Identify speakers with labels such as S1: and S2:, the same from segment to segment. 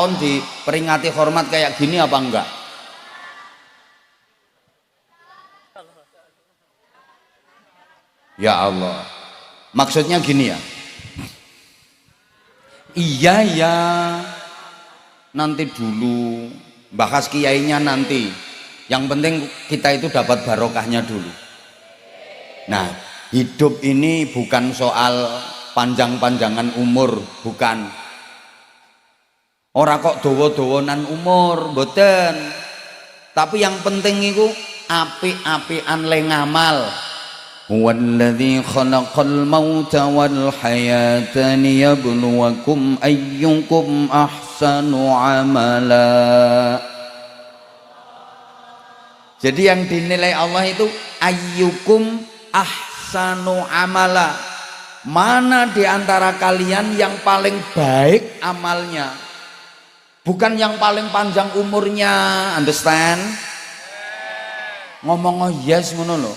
S1: tahun diperingati hormat kayak gini apa enggak? Ya Allah, maksudnya gini ya, iya ya nanti dulu, bahas kiainya nanti, yang penting kita itu dapat barokahnya dulu. Nah, hidup ini bukan soal panjang-panjangan umur, bukan. Ora kok dawa-dawanan umur, mboten. Tapi yang penting itu apik-apikan le ngamal. Huwallazi khalaqal mauta wal hayata liyabluwakum ayyukum ahsanu amala. Jadi yang dinilai Allah itu ayyukum ahsanu amala. Mana di antara kalian yang paling baik amalnya? Bukan yang paling panjang umurnya, understand? Ngomong oh yes ngono lho.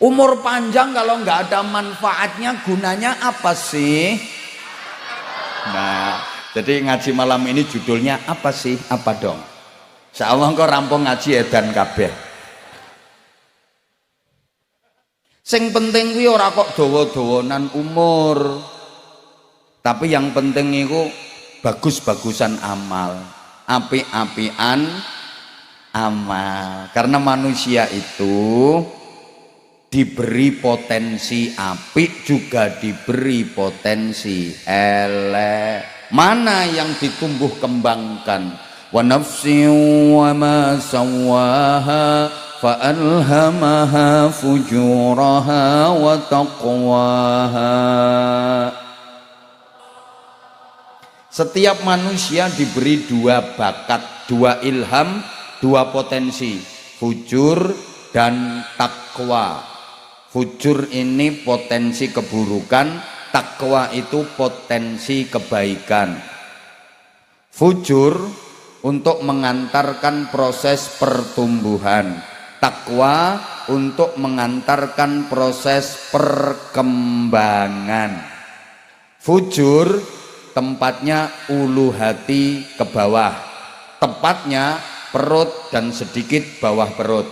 S1: Umur panjang kalau nggak ada manfaatnya, gunanya apa sih? Nah, jadi ngaji malam ini judulnya apa sih? Apa dong? Insyaallah engko rampung ngaji edan kabeh. Sing penting kuwi ora kok dawa-dawanan umur. Tapi yang penting iku bagus-bagusan amal, apik-apian amal. Karena manusia itu diberi potensi apik, juga diberi potensi elek. Mana yang ditumbuh kembangkan? Wa nafsin wa ma sawwaha fa alhamaha fujuraha wa taqwaha. Setiap manusia diberi dua bakat, dua ilham, dua potensi, fujur dan takwa. Fujur ini potensi keburukan, takwa itu potensi kebaikan. Fujur untuk mengantarkan proses pertumbuhan, takwa untuk mengantarkan proses perkembangan. Fujur tempatnya ulu hati ke bawah, tepatnya perut dan sedikit bawah perut.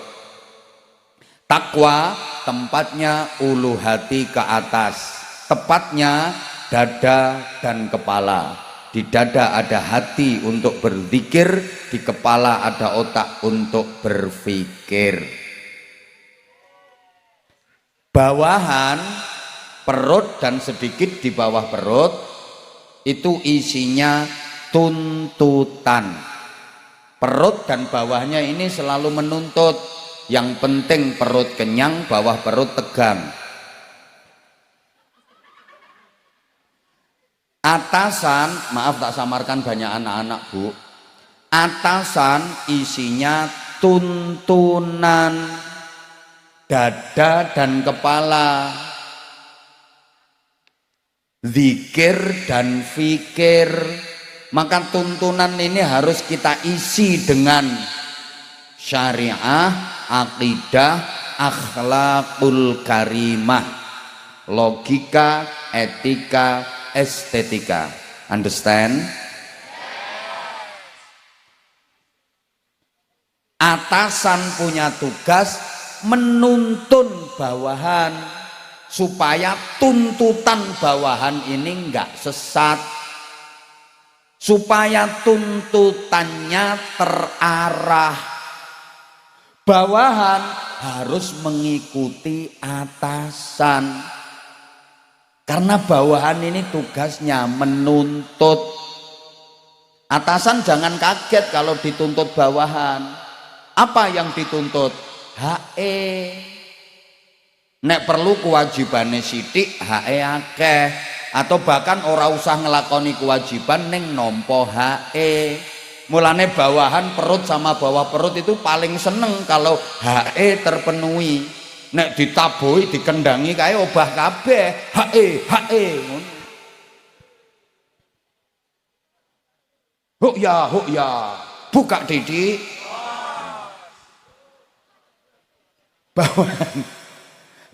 S1: Takwa tempatnya ulu hati ke atas, tepatnya dada dan kepala. Di dada ada hati untuk berzikir, di kepala ada otak untuk berpikir. Bawahan perut dan sedikit di bawah perut itu isinya tuntutan. Perut dan bawahnya ini selalu menuntut. Yang penting perut kenyang, bawah perut tegang. Atasan, maaf tak samarkan banyak anak-anak bu, atasan isinya tuntunan dada dan kepala, zikir dan fikir. Maka tuntunan ini harus kita isi dengan syariah, akidah, akhlakul karimah, logika, etika, estetika. Understand? Atasan punya tugas menuntun bawahan supaya tuntutan bawahan ini enggak sesat, supaya tuntutannya terarah. Bawahan harus mengikuti atasan, karena bawahan ini tugasnya menuntut. Atasan jangan kaget kalau dituntut bawahan. Apa yang dituntut? HE. Nek perlu kewajibannya sithik, HE akeh. Atau bahkan ora usah ngelakoni kewajiban ning nompo HE. Mulane bawahan perut sama bawah perut itu paling seneng kalau HE terpenuhi. Nek ditabuhi dikendangi kae obah kabeh. HE. Huk ya. Buka didik. Bawahan.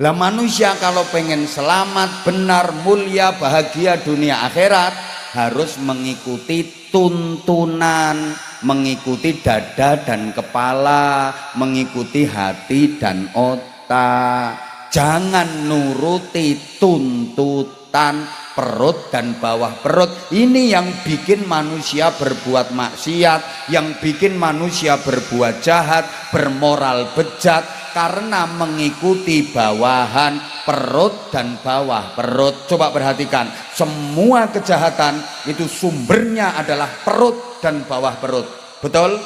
S1: Lah manusia kalau pengen selamat, benar, mulia, bahagia dunia akhirat, harus mengikuti tuntunan, mengikuti dada dan kepala, mengikuti hati dan otak. Jangan nuruti tuntutan perut dan bawah perut. Ini yang bikin manusia berbuat maksiat, yang bikin manusia berbuat jahat, bermoral bejat, karena mengikuti bawahan perut dan bawah perut. Coba perhatikan, semua kejahatan itu sumbernya adalah perut dan bawah perut. Betul?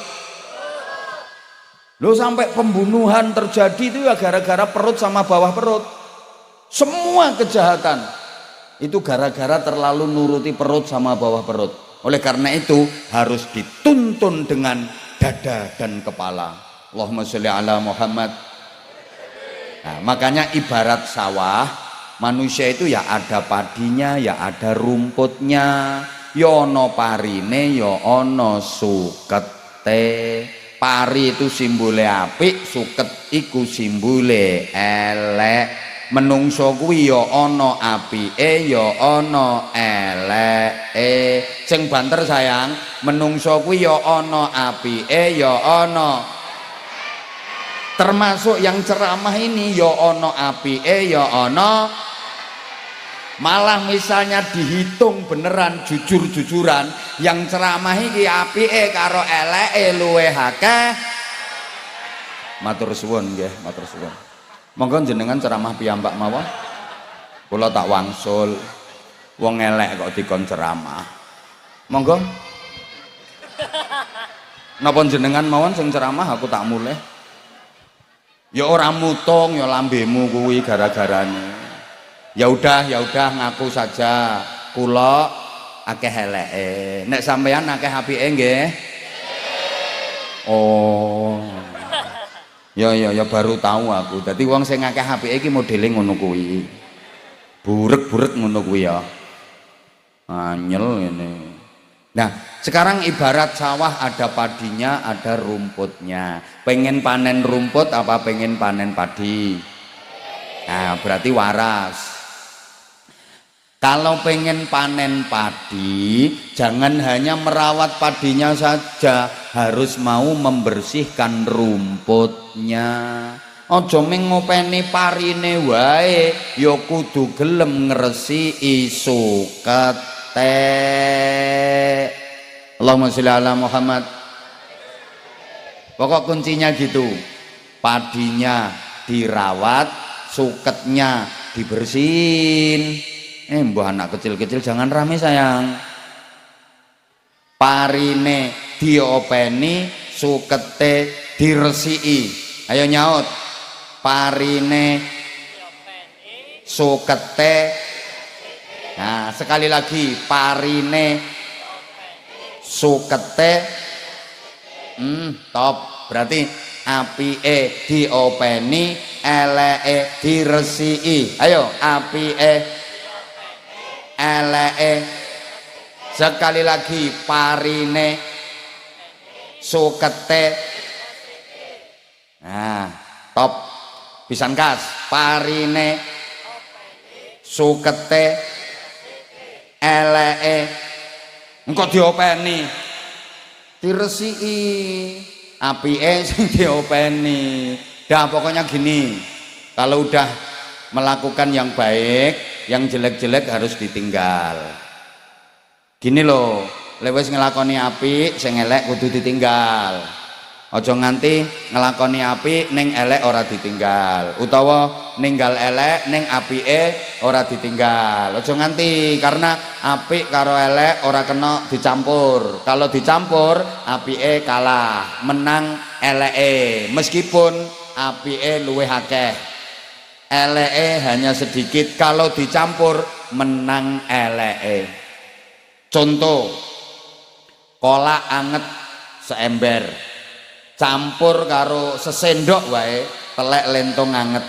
S1: Lo sampai pembunuhan terjadi itu ya gara-gara perut sama bawah perut. Semua kejahatan itu gara-gara terlalu nuruti perut sama bawah perut. Oleh karena itu harus dituntun dengan dada dan kepala. Allahumma sholli ala Muhammad. Nah, makanya ibarat sawah, manusia itu ya ada padinya, ya ada rumputnya, ya ono parine, ya ono sukete. Pari itu simbole apik, suket iku simbole elek. Menungso kuwi ya ana apike ya ana eleke. Sing banter sayang, menungso kuwi ya ana apike ya ana, termasuk yang ceramah ini ya ana apike ya ana. Malah misalnya dihitung beneran jujur-jujuran, yang ceramah iki apike karo eleke luwih akeh. Matur suwun nggih, matur suwun. Monggo jenengan ceramah piyambak mawon. Kula tak wangsul. Wong elek kok dikon ceramah. Monggo. Napa jenengan mawon sing ceramah aku tak mulih. Ya ora mutung ya lambemu kuwi gara-garane. Ya udah ngaku saja. Kula akeh eleke. Nek sampeyan akeh apike nggih. Oh. Ya baru tahu aku. Dadi wong sing akeh apike iki modele ngono kuwi. Burek-burek ngono kuwi ya. Anyel ngene. Nah, sekarang ibarat sawah ada padinya, ada rumputnya. Pengen panen rumput apa pengen panen padi? Nah, berarti waras. Kalau pengen panen padi, jangan hanya merawat padinya saja, harus mau membersihkan rumputnya. Aja mung ngopeni parine wae, ya kudu gelem ngresiki sukete. Allahumma sholli ala Muhammad. Pokok kuncinya gitu. Padinya dirawat, suketnya dibersihin. Mbah anak kecil-kecil jangan rame sayang. Parine diopeni, sukete diresiki. Ayo nyaut. Parine sukete. Nah, sekali lagi parine sukete. Top. Berarti apike diopeni, eleke diresiki. Ayo, apike eleke. Sekali lagi parine sukete. Nah, top. Pisan kas. Parine sukete eleke engko diopeni diresiki, apike sing diopeni. Dah pokoknya gini, kalau udah melakukan yang baik, yang jelek-jelek harus ditinggal. Gini loh, lewes ngelakoni apik, sing elek kudu ditinggal. Aja nganti ngelakoni apik ning elek ora ditinggal, utawa ninggal elek ning apike ora ditinggal. Aja nganti, karena apik karo elek ora kena dicampur. Kalau dicampur apike kalah, menang eleke. Meskipun apike luwih akeh, eleke hanya sedikit. Kalau dicampur menang eleke. Contoh, kolak anget seember campur karo sesendok wae telek lentong anget.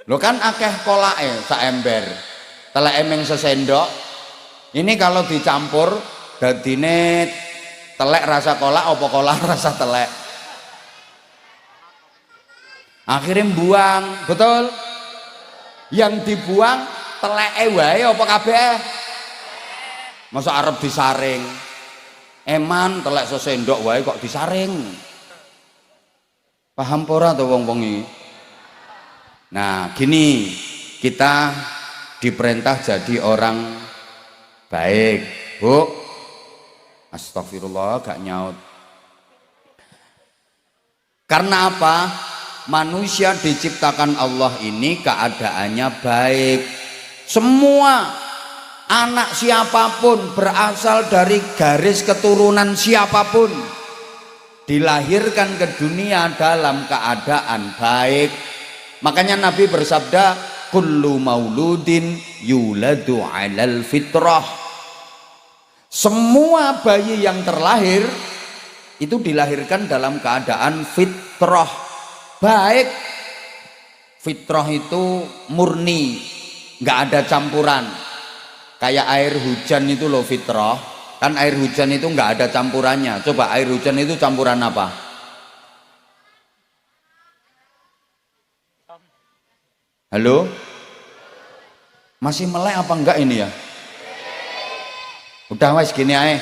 S1: Lo kan akeh kolake saember, teleke ming sesendok. Ini kalau dicampur dadine telek rasa kolak apa kolak rasa telek. Akhirnya buang, betul? Yang dibuang teleke wae apa kabeh? Masa arep disaring? Eman telek sesendok wae kok disaring. Paham ora to wong-wong iki? Nah, gini, kita diperintah jadi orang baik. Bu, astagfirullah gak nyaut. Karena apa? Manusia diciptakan Allah ini keadaannya baik. Semua anak siapapun, berasal dari garis keturunan siapapun, dilahirkan ke dunia dalam keadaan baik. Makanya Nabi bersabda, kullu mauludin yuladu alal fitrah. Semua bayi yang terlahir itu dilahirkan dalam keadaan fitrah, baik. Fitrah itu murni, nggak ada campuran. Kayak air hujan itu loh fitrah. Kan air hujan itu nggak ada campurannya. Coba air hujan itu campuran apa? Halo? Masih melek apa enggak ini ya? Udah wes gini aja.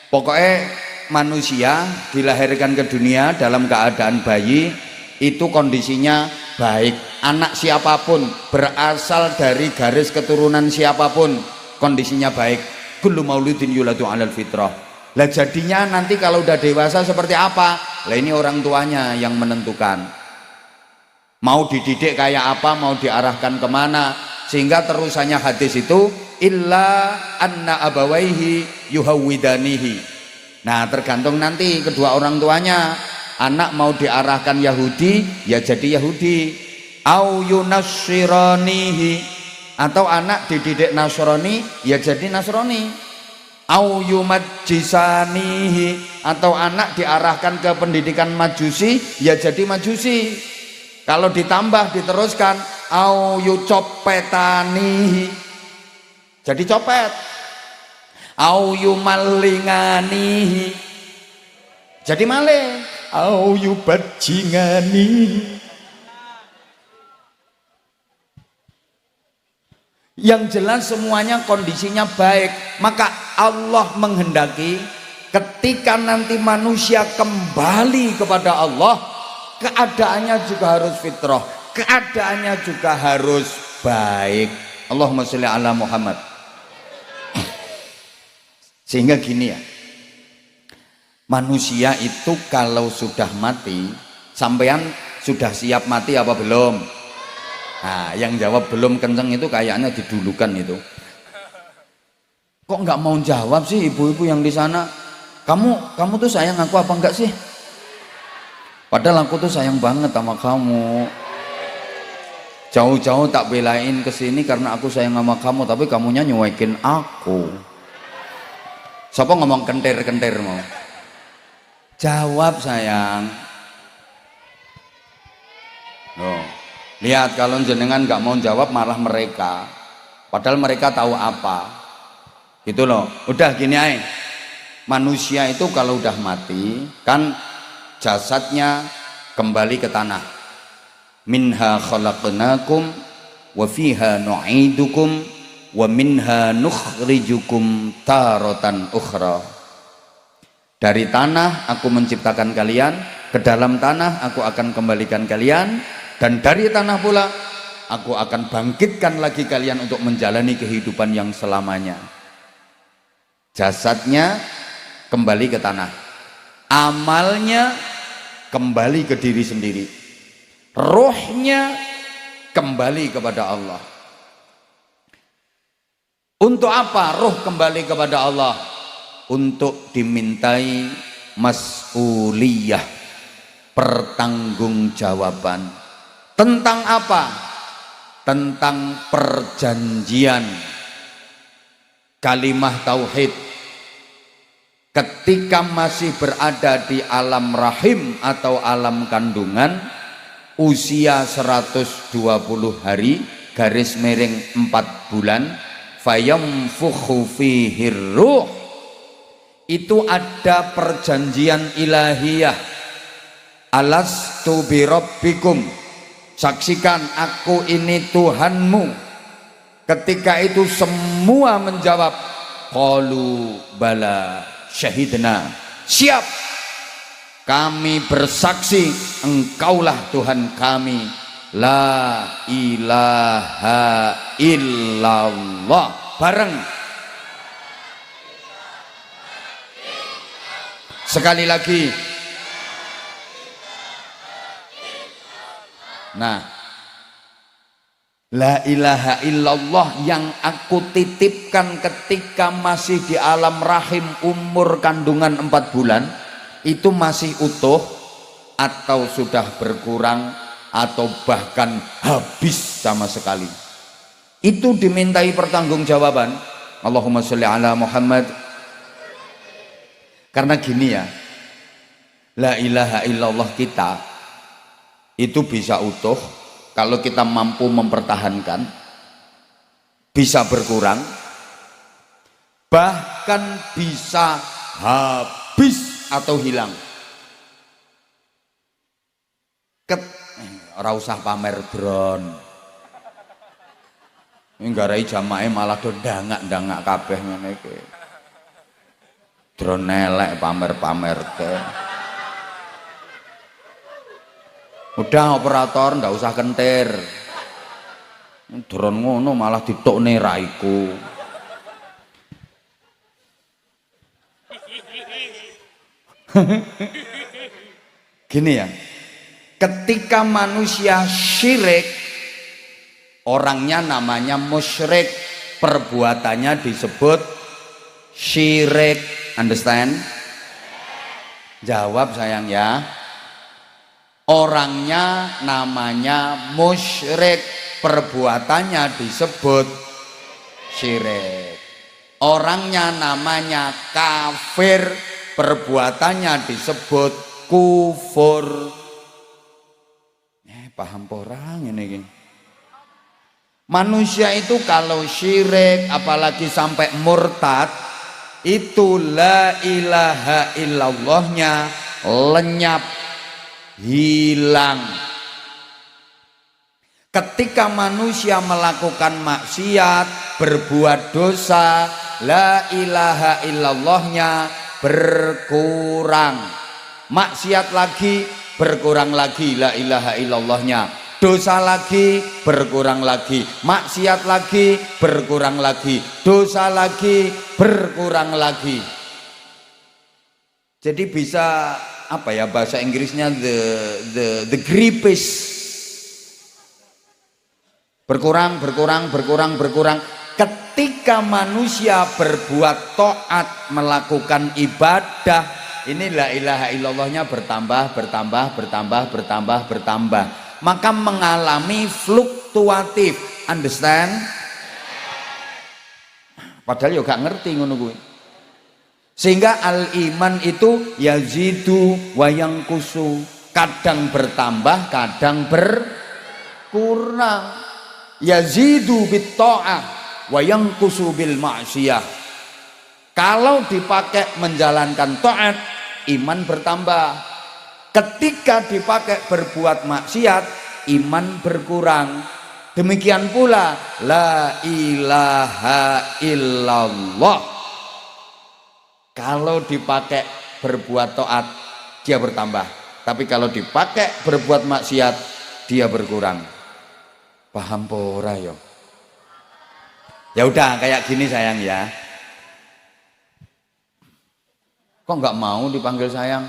S1: Pokoknya manusia dilahirkan ke dunia dalam keadaan bayi, itu kondisinya baik. Anak siapapun, berasal dari garis keturunan siapapun, kondisinya baik. Kullu mauludin yuladu alal fitrah. Lah jadinya nanti kalau udah dewasa seperti apa? Lah ini orang tuanya yang menentukan. Mau dididik kayak apa, mau diarahkan kemana. Sehingga terusannya hadis itu, illa anna abawaihi yuhawwidanihi. Nah, tergantung nanti kedua orang tuanya. Anak mau diarahkan Yahudi, ya jadi Yahudi. Au yunassiranihi, atau anak dididik Nasrani, ya jadi Nasrani. Au yumajjisanihi, atau anak diarahkan ke pendidikan Majusi, ya jadi Majusi. Kalau ditambah diteruskan, au yucopetanihi, jadi copet. Au yumalinganihi, jadi maling. Au yubajingani. Yang jelas semuanya kondisinya baik. Maka Allah menghendaki ketika nanti manusia kembali kepada Allah, keadaannya juga harus fitrah, keadaannya juga harus baik. Allahumma sholli ala Muhammad. Sehingga gini ya, manusia itu kalau sudah mati, sampean sudah siap mati apa belum? Nah, yang jawab belum kenceng itu kayaknya didulukan itu. Kok nggak mau jawab sih ibu-ibu yang di sana? Kamu tuh sayang aku apa enggak sih? Padahal aku tuh sayang banget sama kamu. Jauh-jauh tak belain kesini karena aku sayang sama kamu, tapi kamunya nyuekin aku. Siapa ngomong kentir-kentir mau? Jawab sayang. Loh, lihat kalau jenengan nggak mau jawab malah mereka. Padahal mereka tahu apa. Gitu loh. Udah gini aja. Manusia itu kalau udah mati kan jasadnya kembali ke tanah. Minha khalaqnakum wa fiha nu'idukum wa minha nukhrijukum taratan ukhra. Dari tanah aku menciptakan kalian, ke dalam tanah aku akan kembalikan kalian, dan dari tanah pula aku akan bangkitkan lagi kalian untuk menjalani kehidupan yang selamanya. Jasadnya kembali ke tanah, amalnya kembali ke diri sendiri, rohnya kembali kepada Allah. Untuk apa roh kembali kepada Allah? Untuk dimintai mas'uliyah, pertanggungjawaban. Tentang apa? Tentang perjanjian kalimah tauhid. Ketika masih berada di alam rahim atau alam kandungan, usia 120 hari garis miring 4 bulan, fayamfukhu fihi ruh, itu ada perjanjian ilahiyah. Alastu birabbikum, saksikan aku ini Tuhanmu. Ketika itu semua menjawab, qalu bala syahidna, siap, kami bersaksi engkaulah Tuhan kami, la ilaha illallah. Bareng sekali lagi. Nah, la ilaha illallah yang aku titipkan ketika masih di alam rahim umur kandungan 4 bulan itu masih utuh atau sudah berkurang atau bahkan habis sama sekali, itu dimintai pertanggungjawaban. Allahumma sholli ala Muhammad. Karena gini ya, la ilaha illallah kita itu bisa utuh kalau kita mampu mempertahankan, bisa berkurang, bahkan bisa habis atau hilang. Ora usah pamer drone. Nggarai jamae malah do ndangak-ndangak kabeh ngene iki. Drone elek pamer-pamer ke. Udah operator ndak usah kentir. Drone ngono malah ditokne raiku. Gini ya, ketika manusia syirik, orangnya namanya musyrik, perbuatannya disebut syirik. Understand? Jawab sayang ya. Orangnya namanya musyrik, perbuatannya disebut syirik. Orangnya namanya kafir, perbuatannya disebut kufur. Paham orang ini. Manusia itu kalau syirik apalagi sampai murtad, itu la ilaha illallahnya lenyap, hilang. Ketika manusia melakukan maksiat, berbuat dosa, la ilaha illallahnya berkurang. Maksiat lagi, berkurang lagi la ilaha illallahnya. Dosa lagi, berkurang lagi. Maksiat lagi, berkurang lagi. Dosa lagi, berkurang lagi. Jadi bisa apa ya bahasa Inggrisnya, the gripis. Berkurang. Ketika manusia berbuat taat, melakukan ibadah, ini la ilaha illallahnya bertambah, maka mengalami fluktuatif. Understand? Padahal ya gak ngerti ngono kuwi. Sehingga al iman itu yazidu wa yanqusu, kadang bertambah, kadang berkurang. Yazidu bit ta'ah wa yanqusu bil ma'siyah. Kalau dipakai menjalankan taat, iman bertambah. Ketika dipakai berbuat maksiat, iman berkurang. Demikian pula la ilaha illallah, kalau dipakai berbuat taat dia bertambah, tapi kalau dipakai berbuat maksiat dia berkurang. Paham pora yo? Ya udah kayak gini sayang ya. Kok nggak mau dipanggil sayang?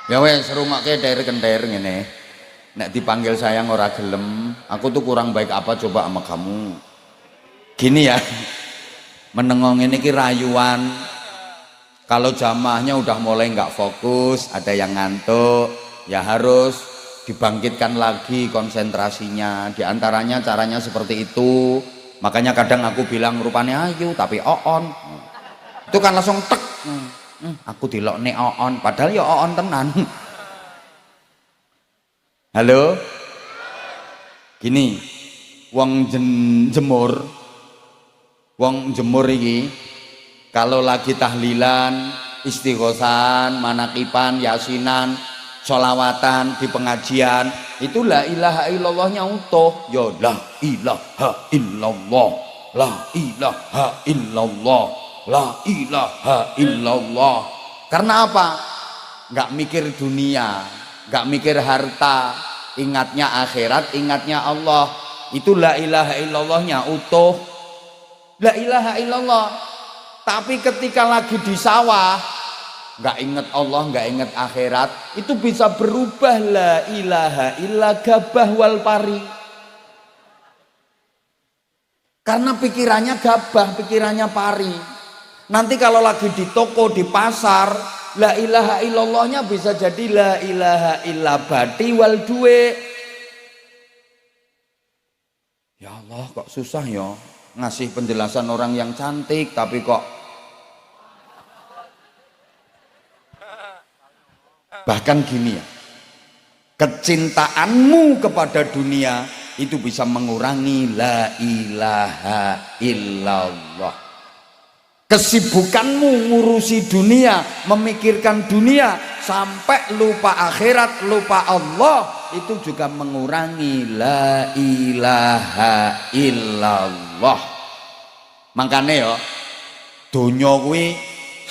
S1: Ya wes rumake der-kender ngene. Nek dipanggil sayang ora gelem, aku tuh kurang baik apa coba sama kamu? Gini ya. Menengong ini ki rayuan. Kalau jamaahnya udah mulai nggak fokus, ada yang ngantuk, ya harus dibangkitkan lagi konsentrasinya. Di antaranya caranya seperti itu. Makanya kadang aku bilang rupanya ayu tapi oon. Itu kan langsung tek. Aku dilokne oon, padahal ya oon tenan. Halo? Gini, wong jemur iki kalau lagi tahlilan, istighosan, manakipan, yasinan, sholawatan di pengajian itu la ilaha illallahnya utuh ya la ilaha illallah la ilaha illallah la ilaha illallah. Karena apa? Nggak mikir dunia, nggak mikir harta, ingatnya akhirat, ingatnya Allah. Itu la ilaha illallahnya utuh, la ilaha illallah. Tapi ketika lagi di sawah nggak inget Allah, nggak inget akhirat, itu bisa berubah la ilaha illa gabah wal pari. Karena pikirannya gabah, pikirannya pari. Nanti kalau lagi di toko, di pasar, la ilaha illallahnya bisa jadi la ilaha illa bati wal duwe. Ya Allah, kok susah ya ngasih penjelasan orang yang cantik, tapi kok bahkan gini ya, kecintaanmu kepada dunia itu bisa mengurangi la ilaha illallah. Kesibukanmu ngurusi dunia, memikirkan dunia sampai lupa akhirat, lupa Allah, itu juga mengurangi la ilaha illallah. Makanya ya dunya kuwi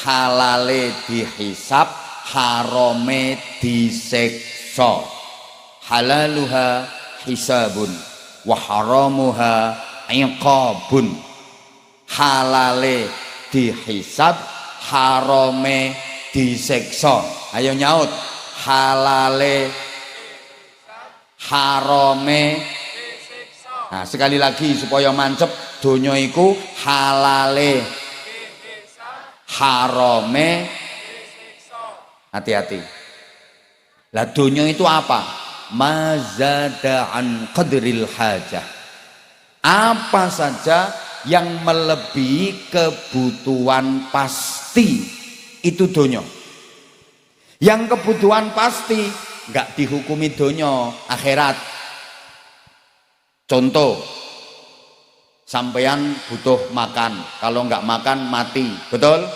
S1: halale dihisab, harame disiksa. Halaluha hisabun wa haramuha iqabun. Halale dihisab, harame disiksa. Ayo nyaut, halale harame disiksa. Nah sekali lagi supaya mancep, donya iku halale harame disiksa. Hati-hati. Lah donya itu apa? Mazada an qadril hajah. Apa saja yang melebihi kebutuhan pasti itu donya. Yang kebutuhan pasti nggak dihukumi donya, akhirat. Contoh, sampeyan butuh makan, kalau nggak makan mati, betul?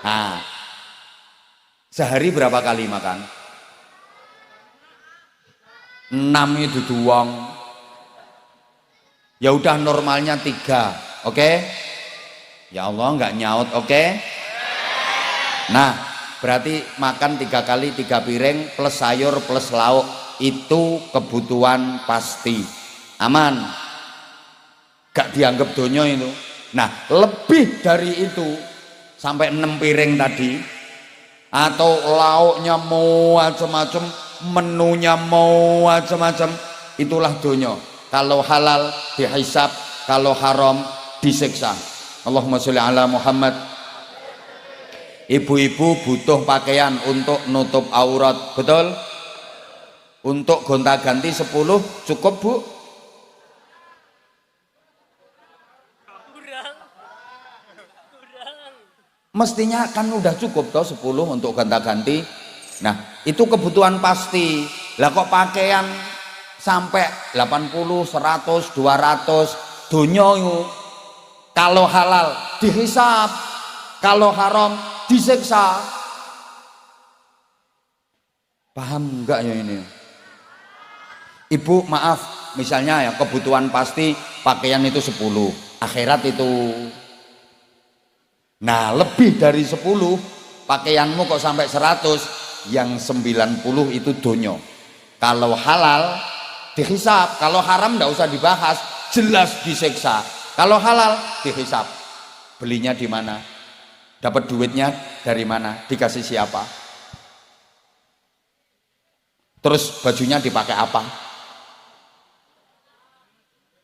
S1: Nah, sehari berapa kali makan? 6 itu doang. Ya udah normalnya 3. Oke? Ya Allah nggak nyaut, oke? Nah berarti makan 3 kali 3 piring plus sayur plus lauk, itu kebutuhan pasti, aman, gak dianggap donya itu. Nah lebih dari itu sampai 6 piring tadi, atau lauknya mau macam-macam, menunya mau macam-macam, itulah donya. Kalau halal dihisab, kalau haram disiksa. Allahumma sholli ala Muhammad. Ibu-ibu butuh pakaian untuk nutup aurat, betul? Untuk gonta-ganti 10 cukup bu? Mestinya kan udah cukup toh 10 untuk gonta-ganti. Nah itu kebutuhan pasti. Lah kok pakaian sampai 80, 100, 200 donya itu. Kalau halal dihisab, kalau haram disiksa. Paham enggak ya ini? Ibu maaf, misalnya ya kebutuhan pasti pakaian itu 10, akhirat itu. Nah lebih dari 10 pakaianmu kok sampai 100, yang 90 itu donya. Kalau halal dihisab, kalau haram enggak usah dibahas, jelas disiksa. Kalau halal dihisab, belinya di mana, dapat duitnya dari mana, dikasih siapa, terus bajunya dipakai apa,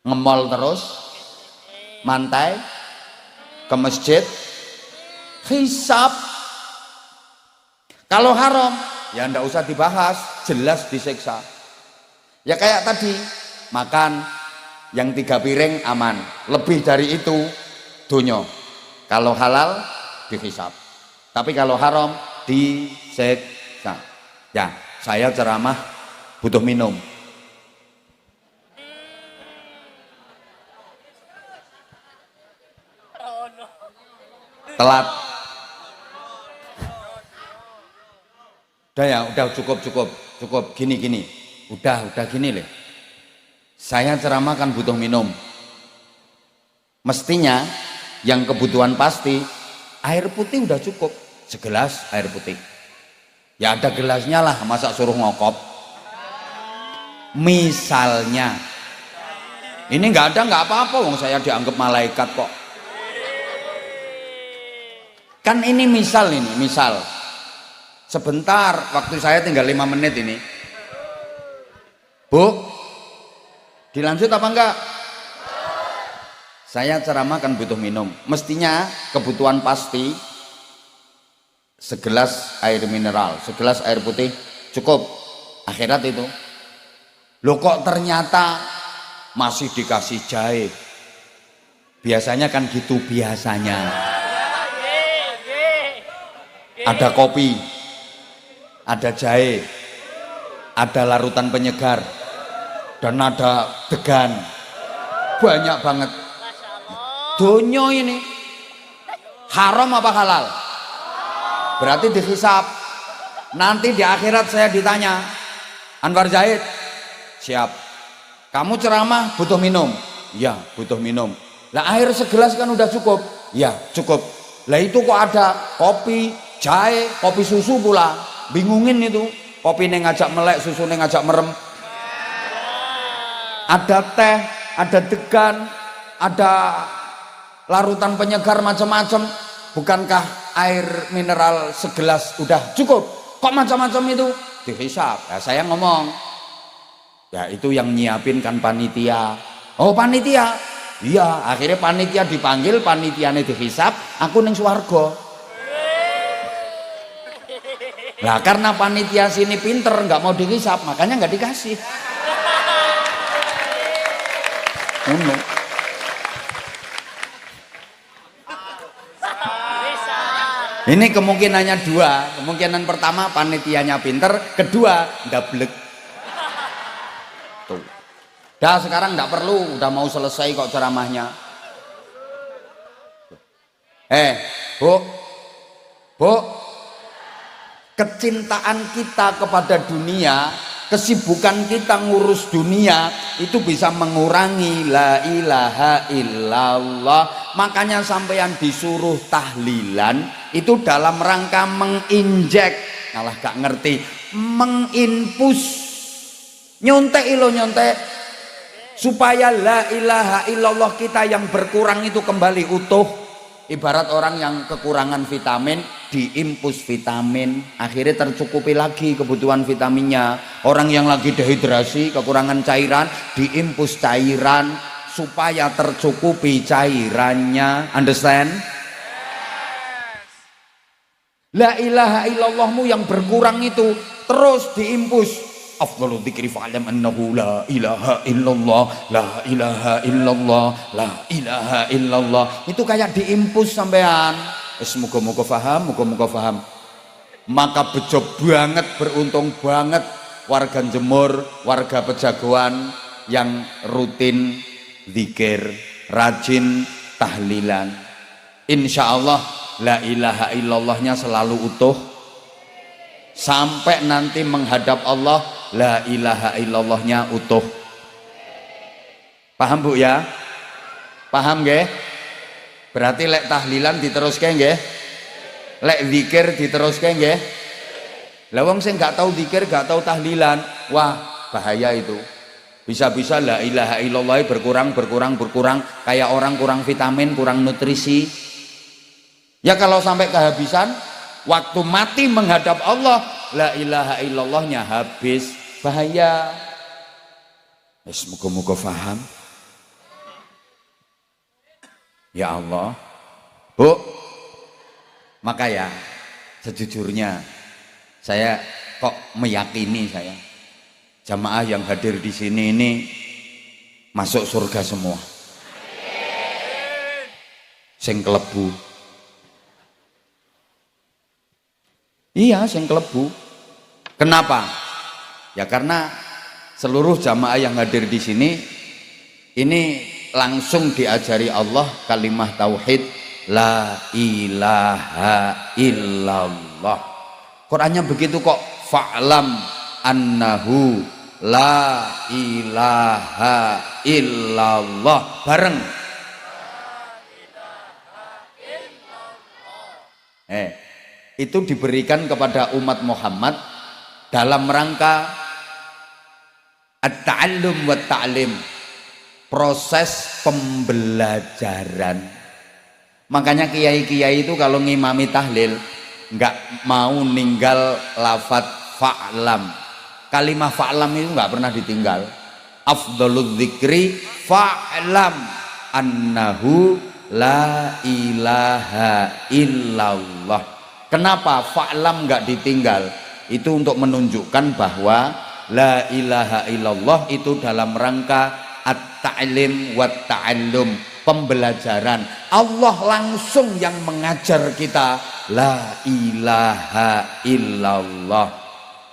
S1: ngemol terus, mantai, ke masjid, hisab. Kalau haram ya ndak usah dibahas, jelas disiksa. Ya kayak tadi makan yang 3 piring aman, lebih dari itu donya. Kalau halal dihisab, tapi kalau haram disiksa. Ya saya ceramah butuh minum. Telat. Udah ya, udah cukup gini. Udah gini leh. Saya ceramah kan butuh minum. Mestinya yang kebutuhan pasti air putih udah cukup, segelas air putih. Ya ada gelasnya lah, masa suruh ngokop. Misalnya, ini nggak ada nggak apa-apa, wong saya dianggap malaikat kok. Kan ini misal. Sebentar, waktu saya tinggal 5 menit ini. Bu, dilanjut apa enggak? Saya ceramah kan butuh minum. Mestinya kebutuhan pasti segelas air mineral, segelas air putih cukup. Akhirat itu. Loh kok ternyata masih dikasih jahe. Biasanya kan gitu biasanya. Ada kopi, ada jahe, ada larutan penyegar, dan ada degan. Banyak banget. Donya ini haram apa halal? Berarti dihisab. Nanti di akhirat saya ditanya, Anwar Zaid, siap. Kamu ceramah butuh minum? Ya, butuh minum. Lah air segelas kan udah cukup? Ya, cukup. Lah itu kok ada kopi, jahe, kopi susu pula. Bingungin itu. Kopi neng ngajak melek, susu neng ngajak merem. Ada teh, ada degan, ada larutan penyegar macam-macam. Bukankah air mineral segelas udah cukup? Kok macam-macam itu? Dihisab. Ya saya ngomong, ya itu yang nyiapin kan panitia. Oh panitia? Iya, akhirnya panitia dipanggil, panitianya dihisab, aku ning swarga. Lah karena panitia sini pinter, nggak mau dihisab, makanya nggak dikasih. Ini kemungkinannya dua. Kemungkinan pertama panitianya pinter, kedua ndablek. Tuh. Dah sekarang nggak perlu, udah mau selesai kok ceramahnya. Bu, kecintaan kita kepada dunia, kesibukan kita ngurus dunia itu bisa mengurangi la ilaha illallah. Makanya sampeyan disuruh tahlilan itu dalam rangka menginjek, malah gak ngerti, menginpus, nyontek supaya la ilaha illallah kita yang berkurang itu kembali utuh. Ibarat orang yang kekurangan vitamin, diimpus vitamin, akhirnya tercukupi lagi kebutuhan vitaminnya. Orang yang lagi dehidrasi, kekurangan cairan, diimpus cairan supaya tercukupi cairannya. Understand? La ilaha illallahmu yang berkurang itu terus diimpus. Afdalu dzikri fa'lam annahu la ilaha illallah, la ilaha illallah, la ilaha illallah. Itu kayak diimpus sampean. Muga-muga paham. Maka bejo banget, beruntung banget warga Jemur, warga Pejagoan yang rutin zikir, rajin tahlilan. Insya Allah la ilaha illallahnya selalu utuh sampai nanti menghadap Allah, la ilaha illallahnya utuh. Paham Bu ya? Paham nggih? Berarti lek tahlilan diteruske nggih? Lek zikir diteruske nggih? Lah wong sing gak tahu zikir, gak tahu tahlilan, wah bahaya itu. Bisa-bisa la ilaha illallah berkurang kayak orang kurang vitamin, kurang nutrisi. Ya kalau sampai kehabisan, waktu mati menghadap Allah, la ilaha illallahnya habis, bahaya. Muga-muga paham. Ya Allah. Bu, maka ya sejujurnya saya kok meyakini jamaah yang hadir di sini ini masuk surga semua. Sing klebu. Iya, sing klebu. Kenapa? Ya karena seluruh jamaah yang hadir di sini ini langsung diajari Allah kalimah tauhid la ilaha illallah. Qurannya begitu kok fa'lam annahu la ilaha illallah. Bareng. Itu diberikan kepada umat Muhammad dalam rangka at-ta'allum wa ta'lim, proses pembelajaran. Makanya kiai-kiai itu kalau ngimami tahlil nggak mau ninggal lafadz fa'lam. Kalimah fa'lam itu nggak pernah ditinggal. Afdhaludz dzikri fa'lam annahu la ilaha illallah. Kenapa fa'lam nggak ditinggal? Itu untuk menunjukkan bahwa la ilaha illallah itu dalam rangka at-ta'lim wa ta'allum, pembelajaran. Allah langsung yang mengajar kita la ilaha illallah,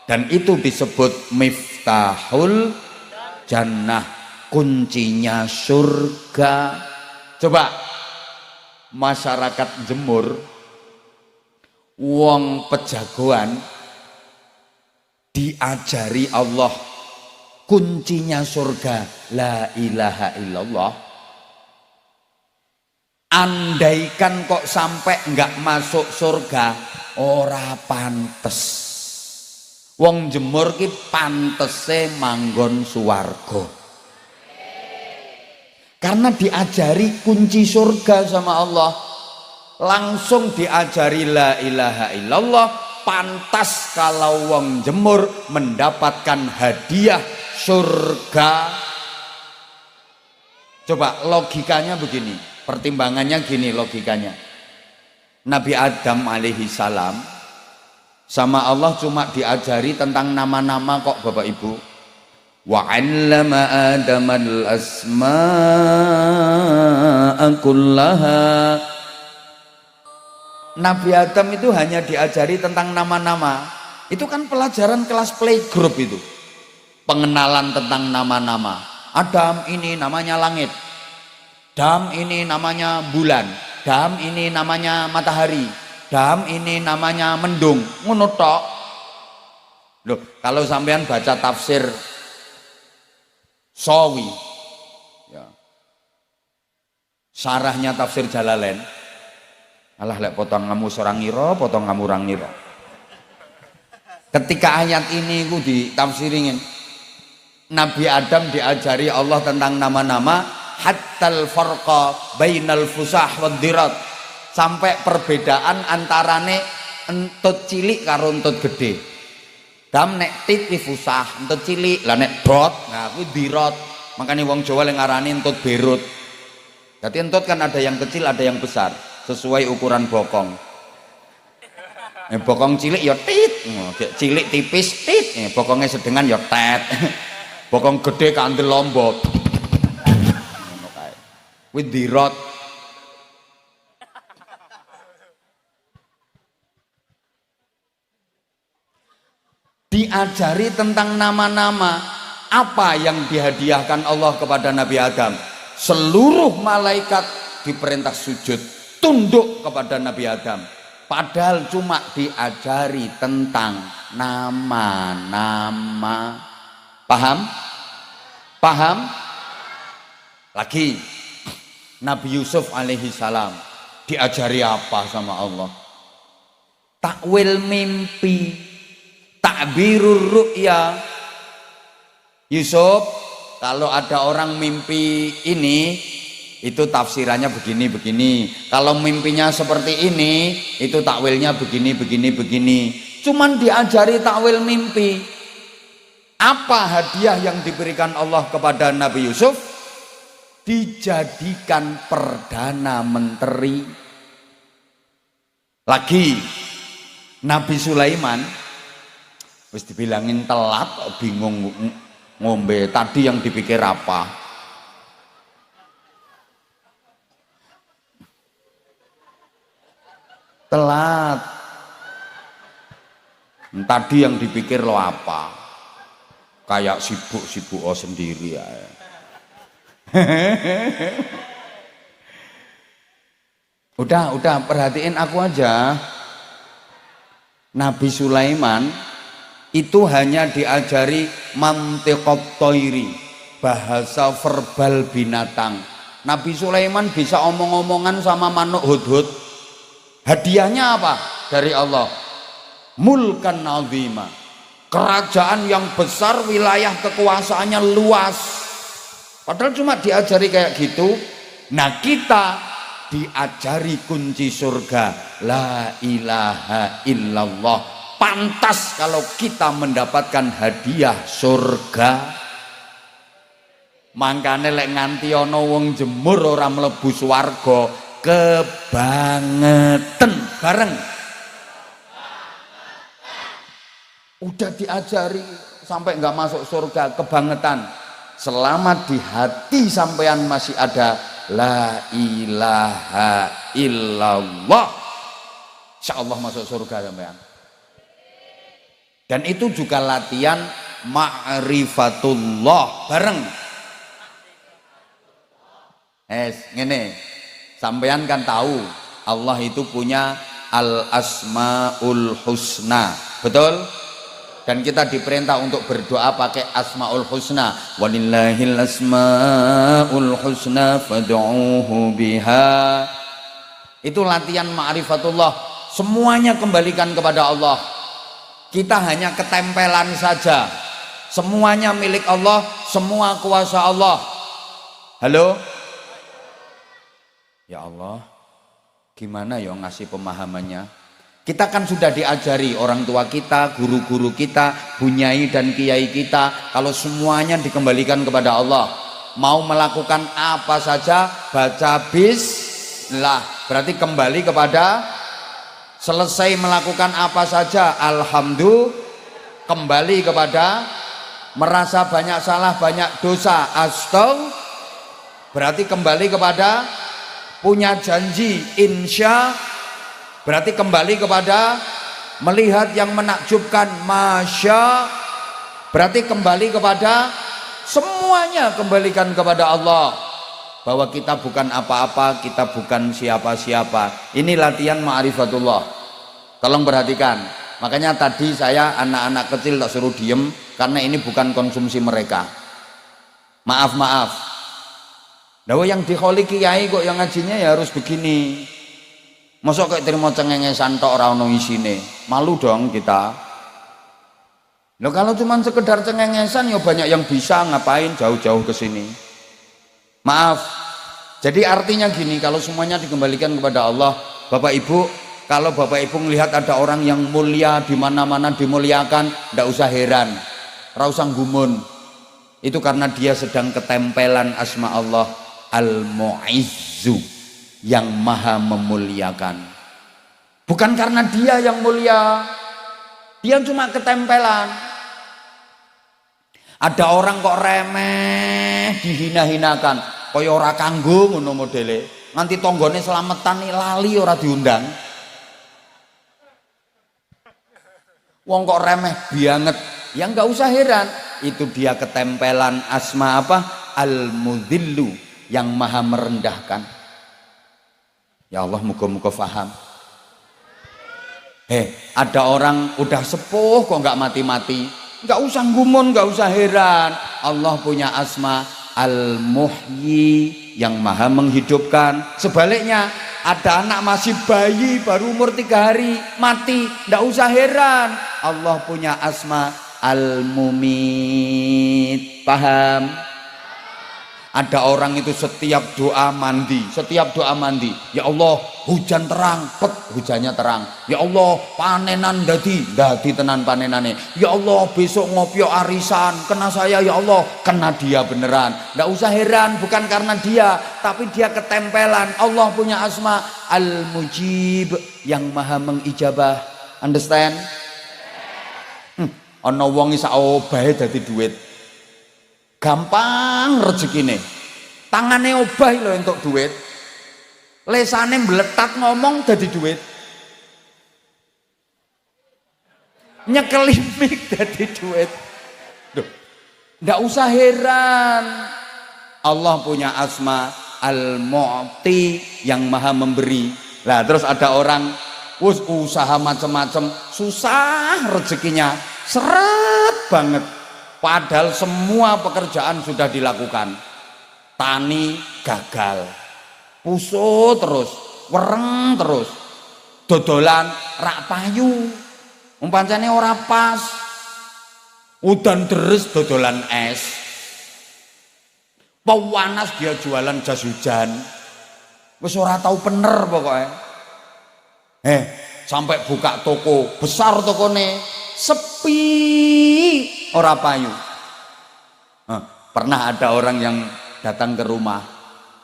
S1: dan itu disebut miftahul jannah, kuncinya surga. Coba masyarakat Jemur, wong pejagoan, diajari Allah kuncinya surga la ilaha illallah. Andaikan kok sampai enggak masuk surga, ora pantes. Wong Jemur ki pantese manggon suwarga, karena diajari kunci surga sama Allah. Langsung diajari la ilaha illallah, pantas kalau wong Jemur mendapatkan hadiah surga. Coba logikanya begini, pertimbangannya gini logikanya. Nabi Adam alaihi salam sama Allah cuma diajari tentang nama-nama kok Bapak Ibu. Wa 'allama Adamal asma'a kullaha. Nabi Adam itu hanya diajari tentang nama-nama. Itu kan pelajaran kelas playgroup itu. Pengenalan tentang nama-nama. Adam ini namanya langit. Dam ini namanya bulan. Dam ini namanya matahari. Dam ini namanya mendung. Ngono tok. Loh, kalau sampean baca tafsir Sawi, ya, sarahnya tafsir Jalalain, alah lek potong ngamu sorang ngira, potong ngamu orang ngira. Ketika ayat ini ku ditafsirin, Nabi Adam diajari Allah tentang nama-nama, hattal farqa bainal fusah wad dirat, sampai perbedaan antarane entut cilik karo entut gede. Dam nek tit fusah, entut cilik, lah nek dot, nah kuwi dirat. Makanya wong Jawa yang ngarani entut berut. Jadi entut kan ada yang kecil, ada yang besar, sesuai ukuran bokong. Bokong cilik ya tit, cilik tipis tit, bokongnya sedengan ya tet. Bokong gede kandel lombok. Kuwi dirat. Diajari tentang nama-nama. Apa yang dihadiahkan Allah kepada Nabi Adam? Seluruh malaikat diperintah sujud, tunduk kepada Nabi Adam. Padahal cuma diajari tentang nama-nama. Paham? Paham? Lagi Nabi Yusuf alaihi salam diajari apa sama Allah? Takwil mimpi, takbirur ru'ya. Yusuf, kalau ada orang mimpi ini, itu tafsirannya begini. Kalau mimpinya seperti ini, itu takwilnya begini. Cuman diajari takwil mimpi. Apa hadiah yang diberikan Allah kepada Nabi Yusuf? Dijadikan perdana menteri. Lagi Nabi Sulaiman, wis dibilangin telat, bingung ngombe. Tadi yang dipikir apa? Telat. Tadi yang dipikir lo apa? Kayak sibuk sendiri ya. Udah perhatiin aku aja. Nabi Sulaiman itu hanya diajari mantiqat thairi, bahasa verbal binatang. Nabi Sulaiman bisa omong-omongan sama manuk hudhud. Hadiahnya apa dari Allah? Mulkan azima, kerajaan yang besar, wilayah kekuasaannya luas. Padahal cuma diajari kayak gitu. Nah kita diajari kunci surga, la ilaha illallah. Pantas kalau kita mendapatkan hadiah surga. Mangkane lek nganti ana wong jemur ora mlebu swarga, kebangetan bareng. Udah diajari sampai nggak masuk surga, kebangetan. Selama di hati sampean masih ada la ilaha illallah, insyaallah masuk surga sampean. Dan itu juga latihan ma'rifatullah bareng. Ngene, sampean kan tahu Allah itu punya al-asmaul husna, betul? Dan kita diperintah untuk berdoa pakai asmaul husna. Walillahil asmaul husna fad'uuhu biha. Itu latihan ma'rifatullah. Semuanya kembalikan kepada Allah. Kita hanya ketempelan saja. Semuanya milik Allah, semua kuasa Allah. Halo? Ya Allah, gimana ya ngasih pemahamannya? Kita kan sudah diajari orang tua kita, guru-guru kita, bunyai dan kiai kita, kalau semuanya dikembalikan kepada Allah. Mau melakukan apa saja, baca bismillah, berarti kembali kepada. Selesai melakukan apa saja, alhamdulillah, kembali kepada. Merasa banyak salah, banyak dosa, astagfirullah, berarti kembali kepada. Punya janji, insya, berarti kembali kepada. Melihat yang menakjubkan, masya, berarti kembali kepada. Semuanya kembalikan kepada Allah, bahwa kita bukan apa-apa, kita bukan siapa-siapa. Ini latihan ma'rifatullah. Tolong perhatikan. Makanya tadi saya anak-anak kecil tak suruh diem, karena ini bukan konsumsi mereka. Maaf. Nah, yang dikholi kiai kok yang ngajinya ya harus begini. Masa kayak terima cengengesan tok ora ono isine. Malu dong kita. Loh, kalau cuma sekedar cengengesan ya banyak yang bisa, ngapain jauh-jauh ke sini. Maaf. Jadi artinya gini, kalau semuanya dikembalikan kepada Allah, Bapak Ibu, kalau Bapak Ibu melihat ada orang yang mulia di mana-mana dimuliakan, ndak usah heran, ora usah gumun. Itu karena dia sedang ketempelan asma Allah Al-Mu'izzu, yang maha memuliakan. Bukan karena dia yang mulia, dia cuma ketempelan. Ada orang kok remeh, dihina-hinakan, kaya ora kanggo ngono modele. Nganti tanggane selametan lali ora diundang. Wong kok remeh banget, ya enggak usah heran. Itu dia ketempelan asma apa? Al-Mudzillu, yang maha merendahkan. Ya Allah, muga-muga faham. Ada orang udah sepuh kok enggak mati-mati. Enggak usah gumun, enggak usah heran. Allah punya asma Al-Muhyi, yang maha menghidupkan. Sebaliknya, ada anak masih bayi baru umur 3 hari mati, enggak usah heran. Allah punya asma Al-Mumit. Paham? Ada orang itu setiap doa mandi, ya Allah hujan terang, hujannya terang. Ya Allah panenan dadi tenan panenane. Ya Allah besok ngopyo arisan, kena saya, ya Allah kena dia beneran. Nggak usah heran, bukan karena dia, tapi dia ketempelan. Allah punya asma Al-Mujib, yang maha mengijabah. Understand? Ana wong isa obahe dadi duit. Gampang rezekine. Tangane obah lho entuk duit. Lesane mbletat ngomong dadi duit. Nyekeli mik dadi duit. Duh, ndak usah heran. Allah punya asma Al-Mu'ti, yang maha memberi. Lah terus ada orang usaha macam-macam, susah rezekinya, seret banget, padahal semua pekerjaan sudah dilakukan. Tani gagal, pusut terus, wereng terus, dodolan rak payu, umpancane ora pas, udan deres dodolan es, panas dia jualan jas hujan, wis ora tau bener pokoknya. Sampai buka toko besar, tokone sepi, ora payu. Pernah ada orang yang datang ke rumah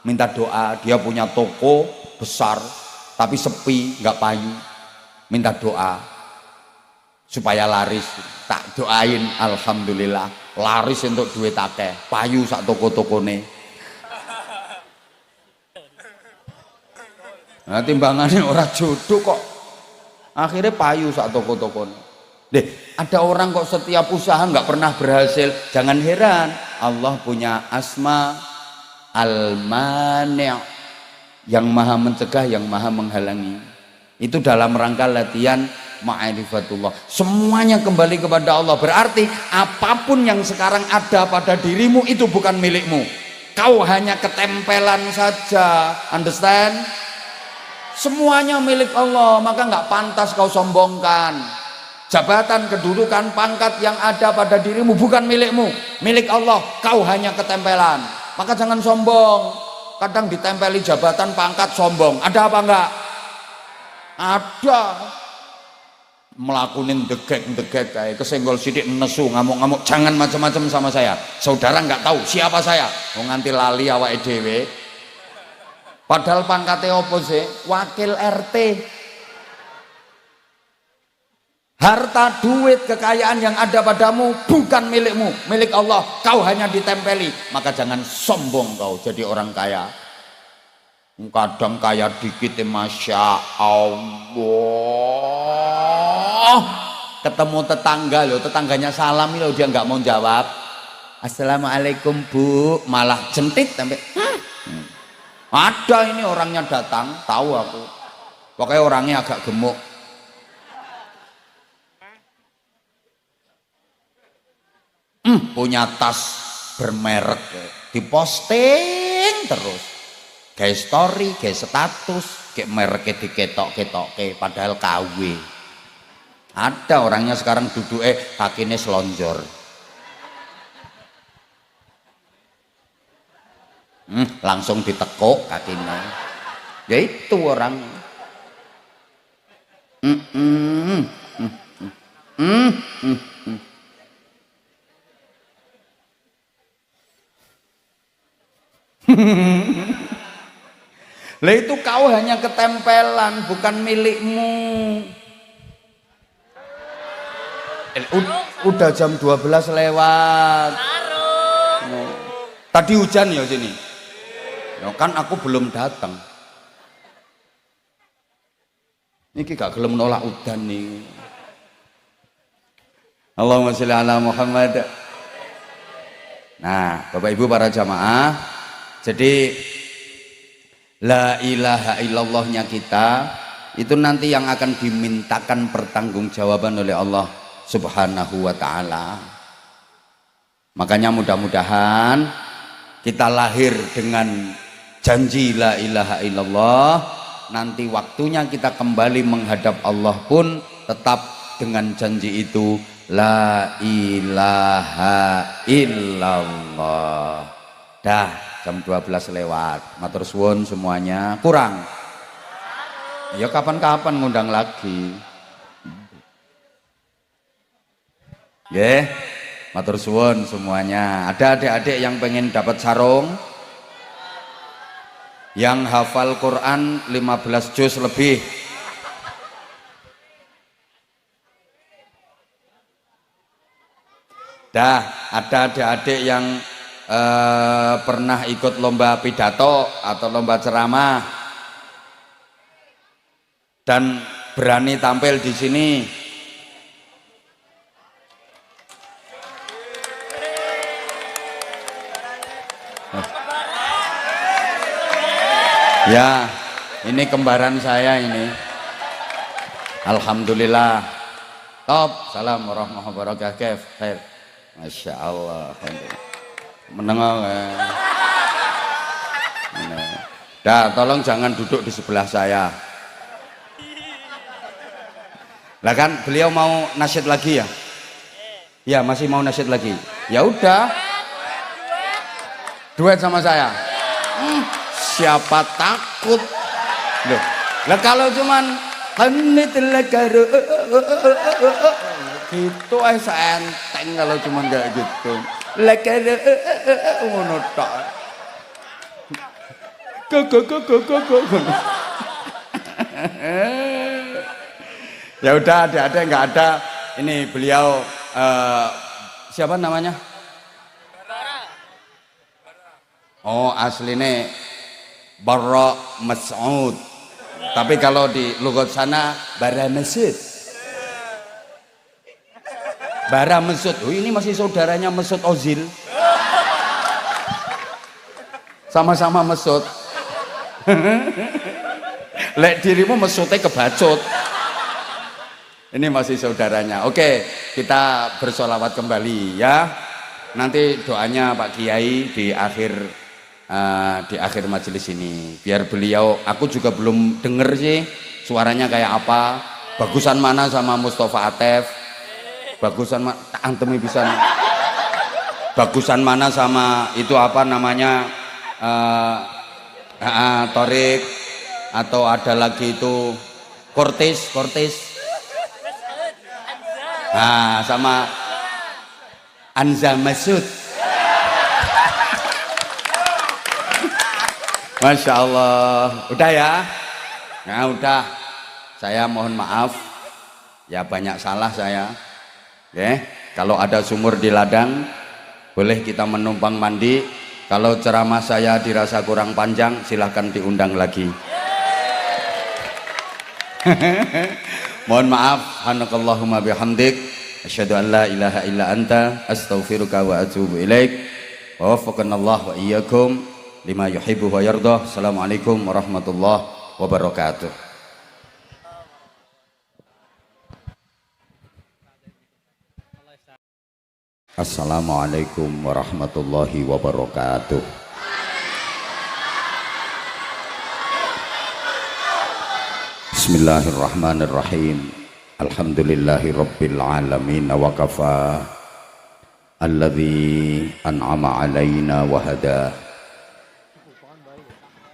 S1: minta doa, dia punya toko besar tapi sepi, nggak payu, minta doa supaya laris. Tak doain, alhamdulillah laris untuk duit akeh, payu sak toko-tokone. Nah, timbangannya orang jodoh kok akhirnya payu sak toko-tokone. Ada orang kok setiap usaha nggak pernah berhasil. Jangan heran, Allah punya asma al-mani', yang maha mencegah, yang maha menghalangi. Itu dalam rangka latihan ma'rifatullah. Semuanya kembali kepada Allah. Berarti apapun yang sekarang ada pada dirimu itu bukan milikmu, kau hanya ketempelan saja. Understand? Semuanya milik Allah, maka nggak pantas kau sombongkan. Jabatan, kedudukan, pangkat yang ada pada dirimu bukan milikmu, milik Allah. Kau hanya ketempelan, maka jangan sombong. Kadang ditempeli jabatan, pangkat, sombong. Ada apa enggak? Ada. Melakukan degek kayak kesenggol sidik, nesu, ngamuk-ngamuk. Jangan macam-macam sama saya. Saudara nggak tahu siapa saya, mau nganti lali awake dhewe. Padahal pangkatnya opo sih? Wakil RT. Harta, duit, kekayaan yang ada padamu bukan milikmu, milik Allah. Kau hanya ditempeli, maka jangan sombong kau jadi orang kaya. Kadang kaya dikit, masya Allah. Ketemu tetangga loh, tetangganya salam loh, dia nggak mau jawab. Assalamualaikum Bu, malah jentit sampai. Ada ini orangnya datang, tahu aku. Pokoknya orangnya agak gemuk. Punya tas bermerek, diposting terus, kayak story, kayak status, kayak mereknya diketok-ketoke, padahal KW. Ada orangnya sekarang duduk kakinya selonjor. Langsung ditekuk kakinya. Ya itu orang. Lah itu kau hanya ketempelan, bukan milikmu. Udah jam 12 lewat. Tadi hujan ya sini. Ya kan aku belum datang. Niki gak gelem nolak udan nih. Allahumma sholli ala Muhammad. Nah, Bapak Ibu para jamaah, jadi la ilaha illallahnya kita itu nanti yang akan dimintakan pertanggungjawaban oleh Allah Subhanahu wa ta'ala. Makanya mudah-mudahan kita lahir dengan janji la ilaha illallah, nanti waktunya kita kembali menghadap Allah pun tetap dengan janji itu, la ilaha illallah. Dah jam 12 lewat, matur suwun semuanya. Kurang ya kapan-kapan ngundang lagi. Matur suwun semuanya. Ada adik-adik yang pengen dapat sarung, yang hafal Quran 15 juz lebih. Dah ada adik-adik yang pernah ikut lomba pidato atau lomba ceramah dan berani tampil di sini. Ya, ini kembaran saya ini. Alhamdulillah. Top. Salam warahmatullahi wabarakatuh. Khair. Masya Allah. Menengok. Dah, tolong jangan duduk di sebelah saya. Lah kan beliau mau nasyid lagi ya? Ya, masih mau nasyid lagi. Ya udah. Duet sama saya. Siapa takut? Loh. Lah kalau cuman gitu enteng kalau cuman kayak gitu. Ngono tok. Ya udah, ada nggak ada. Ini beliau siapa namanya? Oh, aslinya Barra Mas'ud. Tapi kalau di lugat sana Bara Mesud. Bara Mesud. Oh, ini masih saudaranya Mesut Ozil. Sama-sama Mesut. Lek dirimu Mesutnya kebacut. Ini masih saudaranya. Oke, kita bersolawat kembali ya. Nanti doanya Pak Kiai di akhir majelis ini. Biar beliau, aku juga belum denger sih suaranya kayak apa. Bagusan mana sama Mustafa Atef? Bagusan antemi bisa. Bagusan mana sama itu apa namanya? Torik, atau ada lagi itu Kortis. Nah, sama Anza Masud. Masya Allah. Udah ya? Nah udah. Saya mohon maaf. Ya banyak salah saya. Oke. Kalau ada sumur di ladang, boleh kita menumpang mandi. Kalau ceramah saya dirasa kurang panjang, silahkan diundang lagi. Mohon maaf. Subhanakallahumma bihamdik, asyhadu an la ilaha illa anta, astaghfiruka wa atubu ilaik. Wa waffaqanallahu wa iyyakum lima yuhibbu wa yardah. Assalamualaikum warahmatullahi wabarakatuh. Assalamualaikum warahmatullahi wabarakatuh. Bismillahirrahmanirrahim. Alhamdulillahi rabbil alamin wa kafa. Alladzi an'ama alaina wa hada.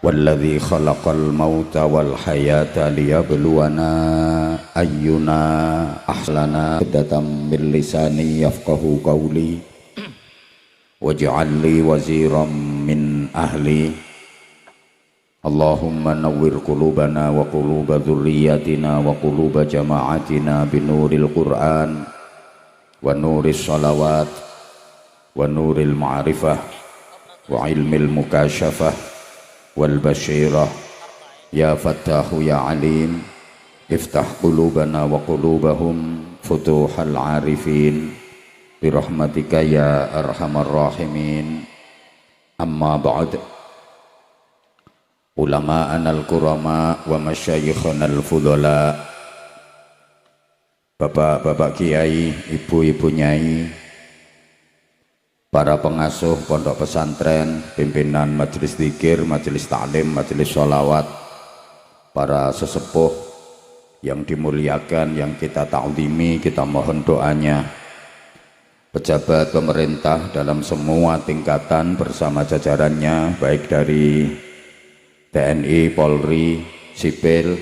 S1: Walladzi khalaqal mauta wal hayata liyabluwana ayyuna ahsana datam min lisani yafqahu qawli waj'al li waziran min ahli. Allahumma nawwir qulubana wa quluba dhurriyyatina wa quluba jama'atina binuril Qur'an wa nuris salawat wa nuril ma'rifah wa ilmil mukashafah wal basyirah. Ya Fattahu ya Alim, iftah qulubana wa qulubahum futuhal arifin birahmatika ya arhamar rahimin. Amma ba'd. Ulama'ana al-kurama wa masyayikhana al-fudhala, bapak-bapak kiai, ibu-ibu nyai, para pengasuh pondok pesantren, pimpinan majelis zikir, majelis taklim, majelis sholawat, para sesepuh yang dimuliakan, yang kita ta'zimi, kita mohon doanya, pejabat pemerintah dalam semua tingkatan bersama jajarannya, baik dari TNI, Polri, sipil,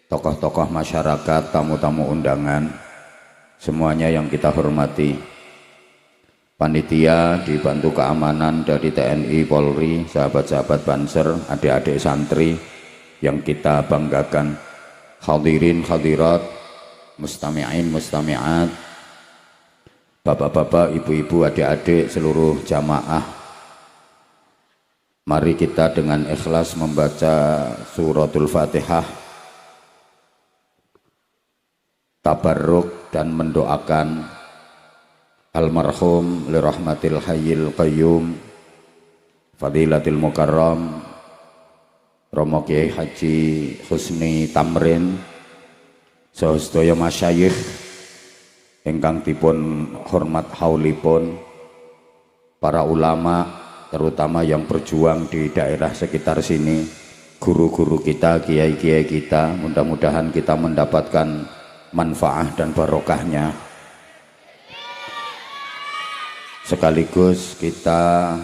S1: tokoh-tokoh masyarakat, tamu-tamu undangan, semuanya yang kita hormati. Panitia dibantu keamanan dari TNI, Polri, sahabat-sahabat Banser, adik-adik santri yang kita banggakan, hadirin hadirat, mustami'in mustami'at, bapak-bapak, ibu-ibu, adik-adik, seluruh jamaah. Mari kita dengan ikhlas membaca suratul Fatihah, tabarruk dan mendoakan almarhum lirahmatil hayyil qayyum fadilatil mukarram Romo Kiai Haji Husni Tamrin, sedaya masyayikh ingkang dipun hormat haulipun para ulama, terutama yang berjuang di daerah sekitar sini, guru-guru kita, kiai-kiai kita, mudah-mudahan kita mendapatkan manfaat dan barokahnya. Sekaligus kita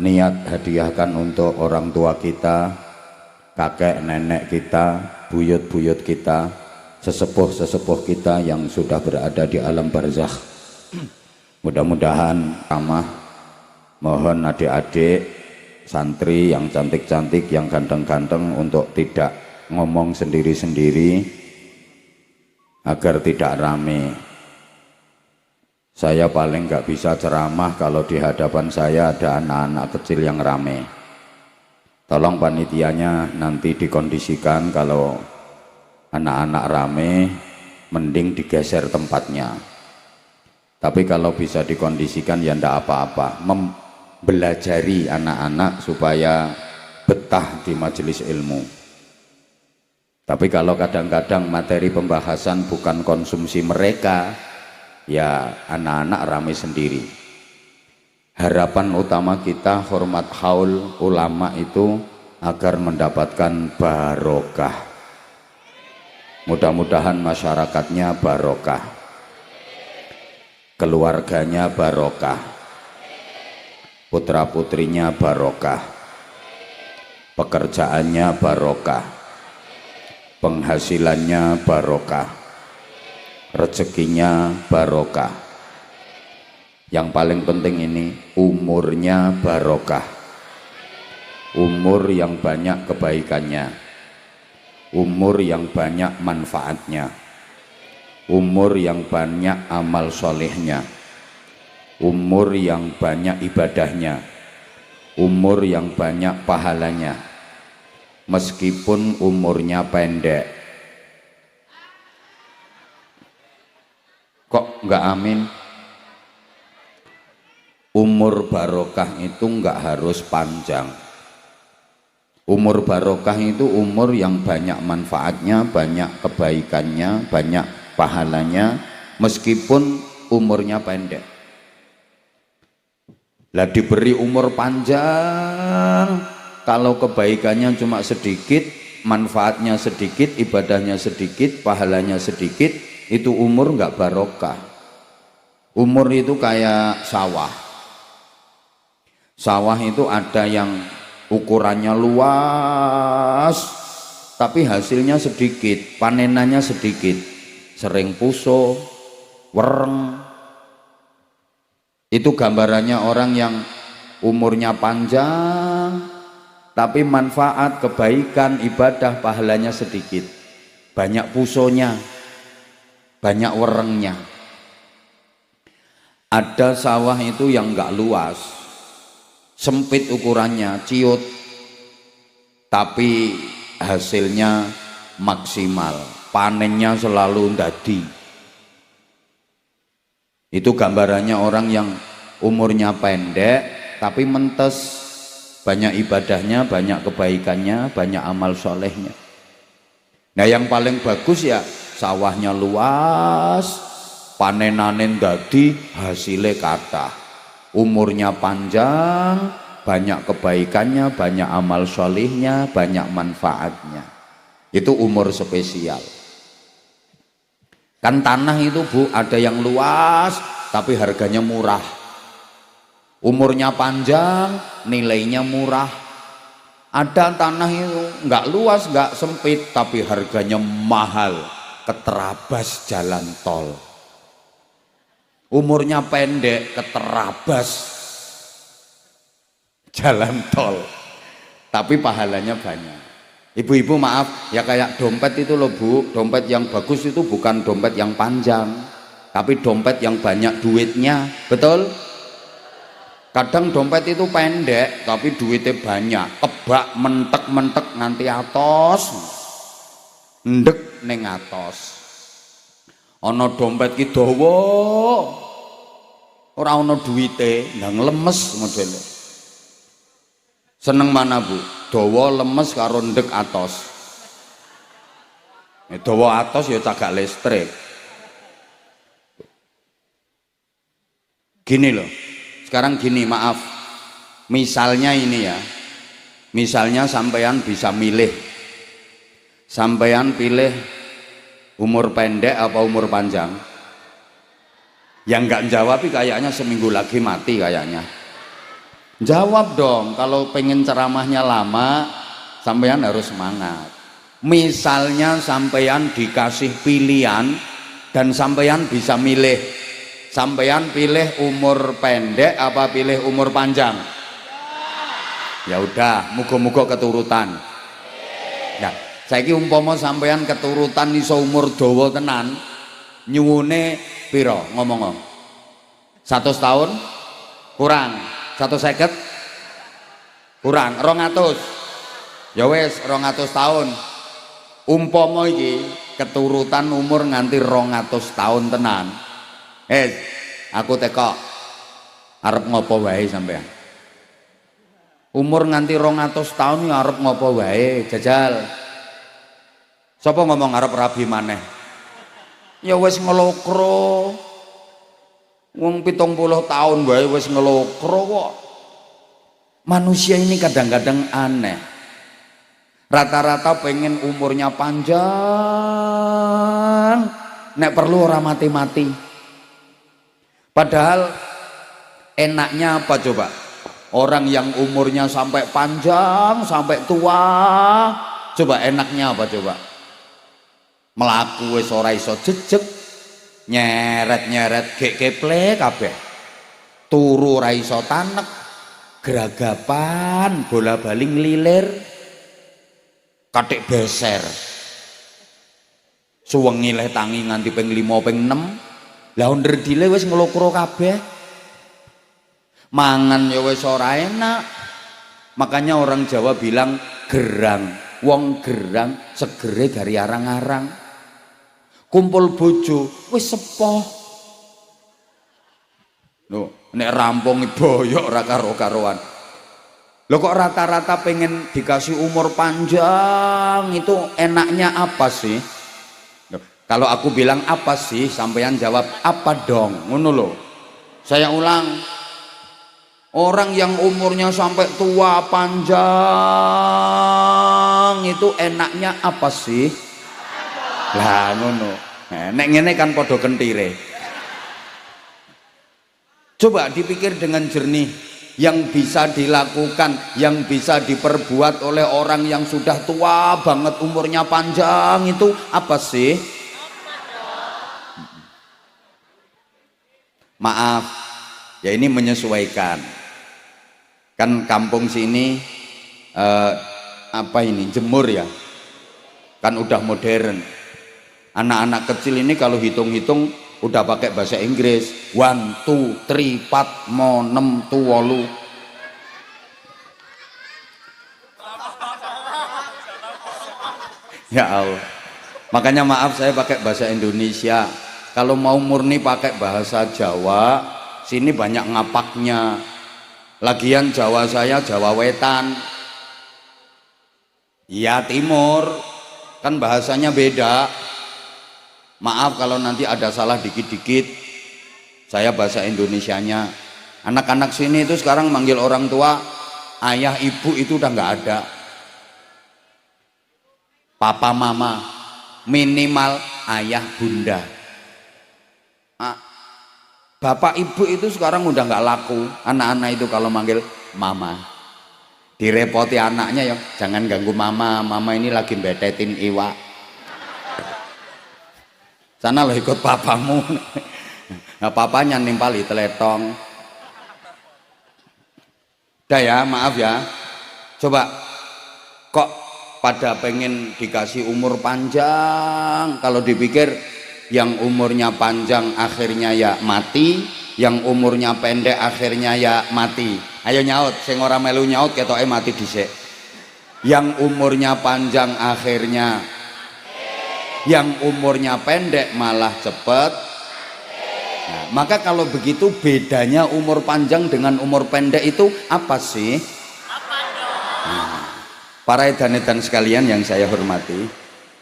S1: niat hadiahkan untuk orang tua kita, kakek nenek kita, buyut-buyut kita, sesepuh-sesepuh kita yang sudah berada di alam barzakh. Mudah-mudahan ramah. Mohon adik-adik santri yang cantik-cantik, yang ganteng-ganteng untuk tidak ngomong sendiri-sendiri agar tidak rame. Saya paling nggak bisa ceramah kalau di hadapan saya ada anak-anak kecil yang rame. Tolong panitianya nanti dikondisikan kalau anak-anak rame mending digeser tempatnya. Tapi kalau bisa dikondisikan ya ndak apa-apa, membelajari anak-anak supaya betah di majelis ilmu. Tapi kalau kadang-kadang materi pembahasan bukan konsumsi mereka, ya anak-anak rame sendiri. Harapan utama kita hormat haul ulama itu agar mendapatkan barokah. Mudah-mudahan masyarakatnya barokah, keluarganya barokah, putra-putrinya barokah, pekerjaannya barokah, penghasilannya barokah, rezekinya barokah. Yang paling penting ini umurnya barokah, umur yang banyak kebaikannya, umur yang banyak manfaatnya, umur yang banyak amal solehnya, umur yang banyak ibadahnya, umur yang banyak pahalanya, meskipun umurnya pendek. Kok enggak amin? Umur barokah itu enggak harus panjang. Umur barokah itu umur yang banyak manfaatnya, banyak kebaikannya, banyak pahalanya, meskipun umurnya pendek. Lah diberi umur panjang, kalau kebaikannya cuma sedikit, manfaatnya sedikit, ibadahnya sedikit, pahalanya sedikit, itu umur enggak barokah. Umur itu kayak sawah. Sawah itu ada yang ukurannya luas tapi hasilnya sedikit, panenannya sedikit, sering puso, wereng. Itu gambarannya orang yang umurnya panjang tapi manfaat, kebaikan, ibadah, pahalanya sedikit, banyak pusonya, banyak werengnya. Ada sawah itu yang enggak luas, sempit ukurannya, ciut, tapi hasilnya maksimal, panennya selalu ndadi. Itu gambarannya orang yang umurnya pendek tapi mentes, banyak ibadahnya, banyak kebaikannya, banyak amal solehnya. Nah yang paling bagus ya sawahnya luas, panenane ndadi, hasilnya kathah, umurnya panjang, banyak kebaikannya, banyak amal solihnya, banyak manfaatnya. Itu umur spesial. Kan tanah itu Bu, ada yang luas tapi harganya murah. Umurnya panjang, nilainya murah. Ada tanah itu nggak luas, nggak sempit, tapi harganya mahal, keterabas jalan tol. Umurnya pendek, keterabas jalan tol, tapi pahalanya banyak. Ibu-ibu maaf ya, kayak dompet itu loh Bu, dompet yang bagus itu bukan dompet yang panjang, tapi dompet yang banyak duitnya, betul? Kadang dompet itu pendek tapi duitnya banyak, kebak mentek-mentek nganti atos, ndek ning atos. Ana dompet ki dawa ora ana duwite, ndang lemes modele. Seneng mana Bu? Dawa lemes karo ndek atos. Dawa atos ya cagak listrik. Gini loh, sekarang gini, maaf, misalnya ini ya, misalnya sampean bisa milih, sampean pilih umur pendek apa umur panjang. Yang nggak jawab kayaknya seminggu lagi mati kayaknya. Jawab dong, kalau pengen ceramahnya lama sampean harus semangat. Misalnya sampean dikasih pilihan dan sampean bisa milih, sampean pilih umur pendek apa pilih umur panjang? Ya udah, muga-muga keturutan. Nah, saiki umpama sampean keturutan iso umur dawa tenan, nyuwune piro ngomong? 100 tahun kurang 150 kurang 200. Ya wes 200 tahun. Umpama iki keturutan umur nganti 200 tahun tenan. Aku tekok arep ngopo wae sampean. Umur nganti 200 tahun ya arep ngopo wae, jajal. Sapa ngomong arep rabi maneh? Ya wis ngelokro. Wong 70 tahun wae wis ngelokro kok. Manusia ini kadang-kadang aneh. Rata-rata pengen umurnya panjang, nek perlu ora mati-mati. Padahal enaknya apa coba? Orang yang umurnya sampai panjang, sampai tua, coba enaknya apa coba? Melaku wis ora iso jejeg, nyeret-nyeret gek keple kabeh. Turu ora iso tanek, geragapan, bola bali nglilir, katik beser. Suwengi leh tangi nganti ping 5 ping 6. Lah ndredile wis nglokro kabeh. Mangan ya wis ora enak. Makanya orang Jawa bilang gerang. Wong gerang segere gari arang-arang. Kumpul bojo wis sepoh. Lho, nek rampung boyok ora karo-karoan. Lho kok rata-rata pengen dikasih umur panjang, itu enaknya apa sih? Loh, kalau aku bilang apa sih, sampean jawab apa dong, ngono lho. Saya ulang, orang yang umurnya sampai tua panjang itu enaknya apa sih? Lah ngono. Nek ngene kan podo kentire. Coba dipikir dengan jernih, yang bisa dilakukan, yang bisa diperbuat oleh orang yang sudah tua banget umurnya panjang itu apa sih? Maaf, ya ini menyesuaikan. Kan kampung sini apa ini, Jemur ya, kan udah modern. Anak-anak kecil ini kalau hitung-hitung udah pakai bahasa Inggris. 1, 2, 3, 4, 5, 6, 7, 8. Ya Allah. Makanya maaf saya pakai bahasa Indonesia. Kalau mau murni pakai bahasa Jawa, sini banyak ngapaknya. Lagian Jawa saya Jawa Wetan. Ya Timur. Kan bahasanya beda. Maaf kalau nanti ada salah dikit-dikit, saya bahasa Indonesianya. Anak-anak sini itu sekarang manggil orang tua ayah ibu itu udah nggak ada. Papa mama, minimal ayah bunda. Bapak ibu itu sekarang udah nggak laku. Anak-anak itu kalau manggil mama, direpoti anaknya ya, jangan ganggu mama, mama ini lagi betetin iwak. Sana lo ikut papamu. Nah, papanya nimpali teletong. Udah ya, maaf ya. Coba kok pada pengen dikasih umur panjang, kalau dipikir yang umurnya panjang akhirnya ya mati, yang umurnya pendek akhirnya ya mati. Ayo nyaut, sing ora melu nyaut ketoke mati dhisik. Yang umurnya panjang akhirnya, yang umurnya pendek malah cepet. Nah, maka kalau begitu bedanya umur panjang dengan umur pendek itu apa sih? Nah, para edan-edan sekalian yang saya hormati,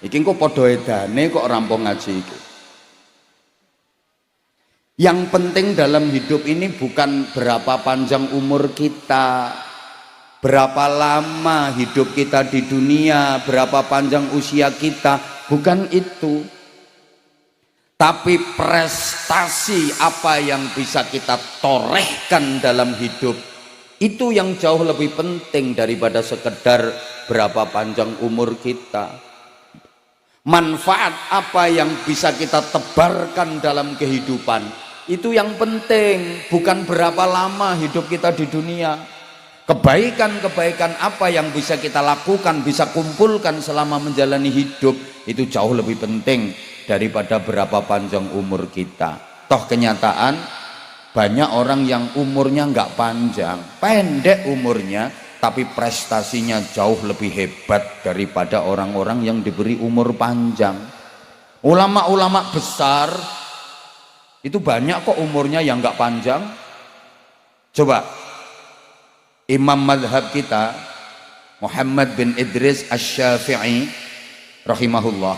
S1: iki kok podo edane kok rampung ngaji iki. Yang penting dalam hidup ini bukan berapa panjang umur kita, berapa lama hidup kita di dunia, berapa panjang usia kita, bukan itu. Tapi prestasi apa yang bisa kita torehkan dalam hidup, itu yang jauh lebih penting daripada sekedar berapa panjang umur kita. Manfaat apa yang bisa kita tebarkan dalam kehidupan, itu yang penting, bukan berapa lama hidup kita di dunia. Kebaikan-kebaikan apa yang bisa kita lakukan, bisa kumpulkan selama menjalani hidup, itu jauh lebih penting daripada berapa panjang umur kita. Toh kenyataan banyak orang yang umurnya nggak panjang, pendek umurnya, tapi prestasinya jauh lebih hebat daripada orang-orang yang diberi umur panjang. Ulama-ulama besar itu banyak kok umurnya yang nggak panjang. Coba imam madhab kita Muhammad bin Idris Asy-Syafi'i rahimahullah,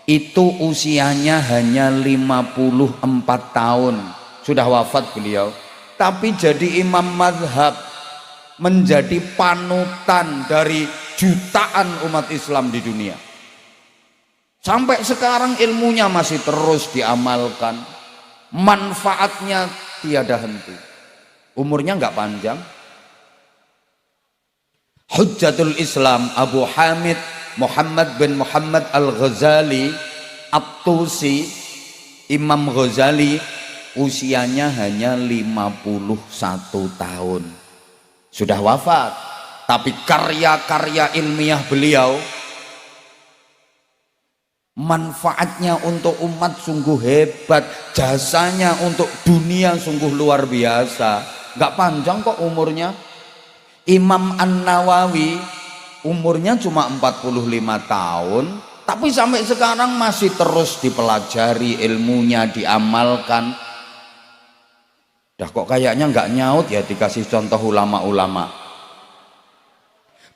S1: itu usianya hanya 54 tahun, sudah wafat beliau, tapi jadi imam madhab, menjadi panutan dari jutaan umat Islam di dunia. Sampai sekarang ilmunya masih terus diamalkan, manfaatnya tiada henti. Umurnya nggak panjang. Hujjatul Islam Abu Hamid Muhammad bin Muhammad Al-Ghazali At-Tusi, Imam Ghazali, usianya hanya 51 tahun, sudah wafat, tapi karya-karya ilmiah beliau, manfaatnya untuk umat sungguh hebat, jasanya untuk dunia sungguh luar biasa. Nggak panjang kok umurnya. Imam An-Nawawi umurnya cuma 45 tahun, tapi sampai sekarang masih terus dipelajari, ilmunya diamalkan. Dah kok kayaknya nggak nyaut ya dikasih contoh ulama-ulama.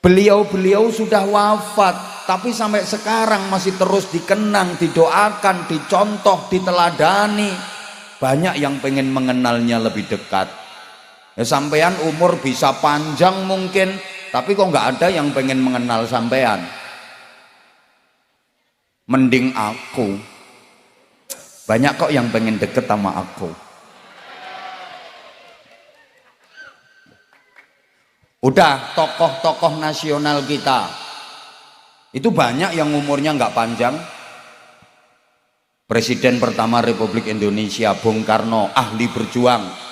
S1: Beliau-beliau sudah wafat, tapi sampai sekarang masih terus dikenang, didoakan, dicontoh, diteladani. Banyak yang pengen mengenalnya lebih dekat. Ya, sampean umur bisa panjang mungkin, tapi kok nggak ada yang pengen mengenal sampean. Mending aku, banyak kok yang pengen deket sama aku. Udah, tokoh-tokoh nasional kita itu banyak yang umurnya nggak panjang. Presiden pertama Republik Indonesia Bung Karno, ahli berjuang,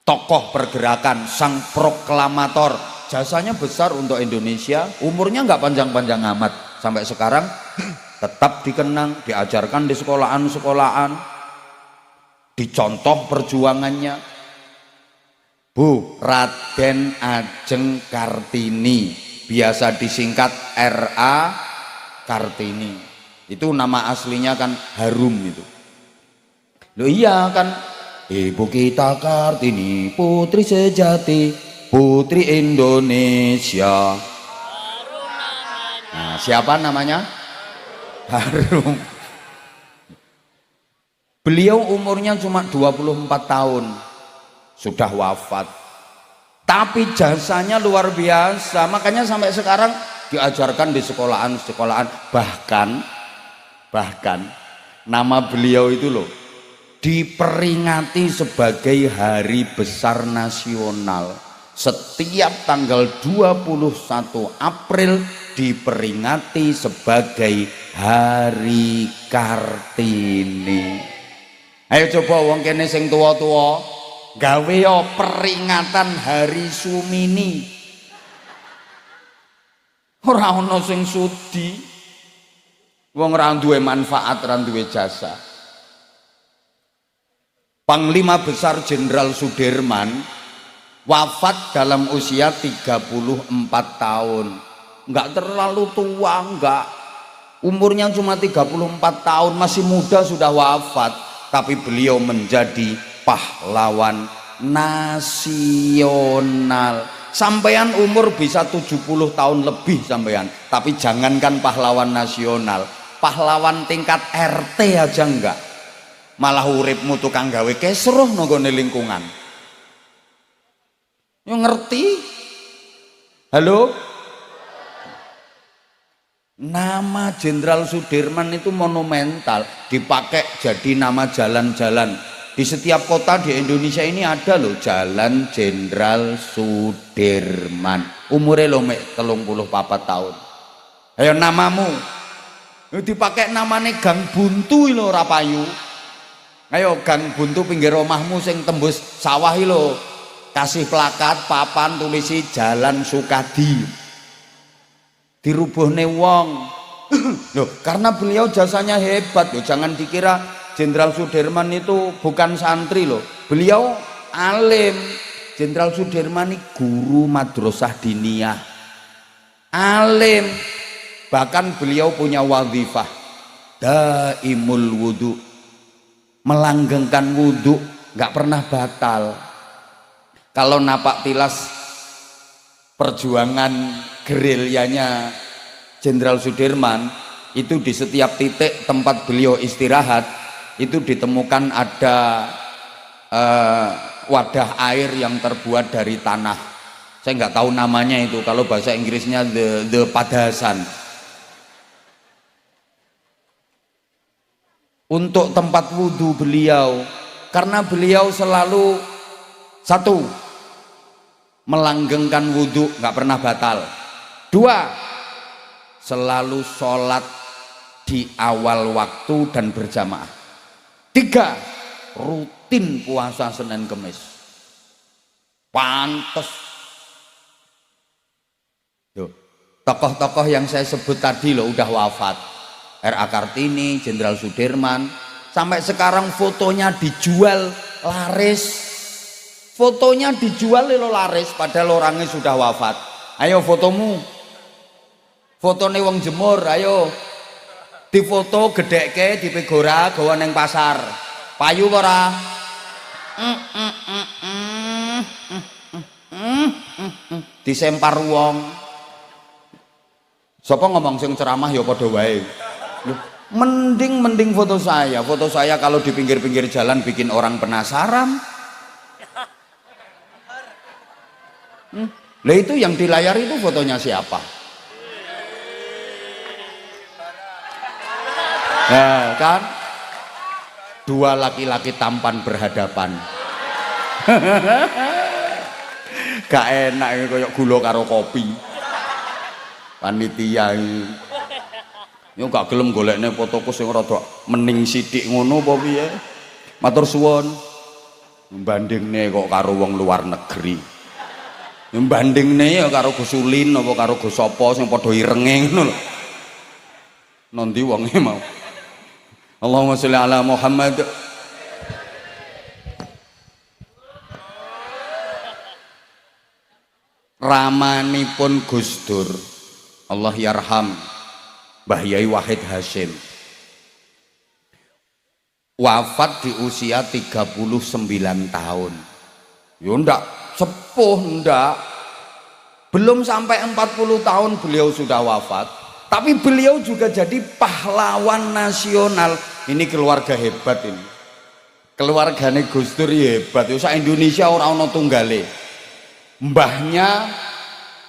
S1: tokoh pergerakan, sang proklamator, jasanya besar untuk Indonesia, umurnya nggak panjang-panjang amat, sampai sekarang tetap dikenang, diajarkan di sekolahan-sekolahan, dicontoh perjuangannya. Bu Raden Ajeng Kartini, biasa disingkat RA Kartini, itu nama aslinya kan harum itu. Loh iya kan, Ibu kita Kartini, putri sejati, putri Indonesia. Nah, siapa namanya? Harum. Beliau umurnya cuma 24 tahun, sudah wafat. Tapi jasanya luar biasa, makanya sampai sekarang diajarkan di sekolahan-sekolahan. Bahkan nama beliau itu loh diperingati sebagai hari besar nasional. Setiap tanggal 21 April diperingati sebagai Hari Kartini. Ayo coba wong kene sing tua-tua gawe yo peringatan Hari Sumini. Ora ana sing sudi. Wong ora duwe manfaat, ora duwe jasa. Panglima Besar Jenderal Sudirman wafat dalam usia 34 tahun. Enggak terlalu tua, enggak. Umurnya cuma 34 tahun, masih muda sudah wafat. Tapi beliau menjadi pahlawan nasional. Sampean umur bisa 70 tahun lebih sampean, tapi jangankan pahlawan nasional, pahlawan tingkat RT aja enggak. malah uripmu tukang gawe kesruh nonggone lingkungan. Yo ngerti? Halo? Nama Jenderal Sudirman itu monumental, dipakai jadi nama jalan-jalan. Di setiap kota di Indonesia ini ada loh Jalan Jenderal Sudirman. Umure lo mek 34 tahun. Ayo namamu. Yo dipakai namane Gang Buntu lho ora payu. Ayo Gang Buntu pinggir omahmu sing tembus sawah lho. Kasih plakat papan tulisi Jalan Sukadi. Dirubuhne wong. Loh, karena beliau jasanya hebat loh. Jangan dikira Jenderal Sudirman itu bukan santri loh. Beliau alim. Jenderal Sudirman ini guru madrasah diniyah. Alim. Bahkan beliau punya wadhifah daimul wudu. Melanggengkan wudu, nggak pernah batal. Kalau napak tilas perjuangan gerilyanya Jenderal Sudirman itu di setiap titik tempat beliau istirahat itu ditemukan ada wadah air yang terbuat dari tanah. Saya nggak tahu namanya itu, kalau bahasa Inggrisnya the padasan. Untuk tempat wudhu beliau, karena beliau selalu satu, melanggengkan wudhu nggak pernah batal. Dua, selalu sholat di awal waktu dan berjamaah. Tiga, rutin puasa Senin Kemis. Pantes. Tokoh-tokoh yang saya sebut tadi loh udah wafat. R.A. Kartini, Jenderal Sudirman, sampai sekarang fotonya dijual laris. Fotonya dijual lo laris padahal orangnya sudah wafat. Ayo fotomu. Fotone wong Jemur, ayo. Difoto gedhekke dipegora gawa ning pasar. Payu ora? Disempar wong. Sapa ngomong sing ceramah ya padha wae. Mending foto saya kalau di pinggir-pinggir jalan bikin orang penasaran. Lah itu yang di layar itu fotonya siapa? Nah kan, dua laki-laki tampan berhadapan. Gak enak ini kayak gula karo kopi. Panitia ini. Yo gak gelem golekne fotoku sing rada mening sithik ngono apa piye. Matur suwun. Mbandingne kok karo wong luar negeri. Mbandingne ya karo Gus Ulin apa karo Gus sapa sing padha irenge ngono lho. Nanti wonge mau. Allahumma sholli ala Muhammad. Ramanipun Gus Dur. Allah yarham. Mbah Yai Wahid Hasyim wafat di usia 39 tahun. Yo ndak sepuh, ndak, belum sampai 40 tahun beliau sudah wafat, tapi beliau juga jadi pahlawan nasional. Ini keluarga hebat ini, keluargane Gus Dur hebat. Yo sak Indonesia ora ana tunggale. Mbahnya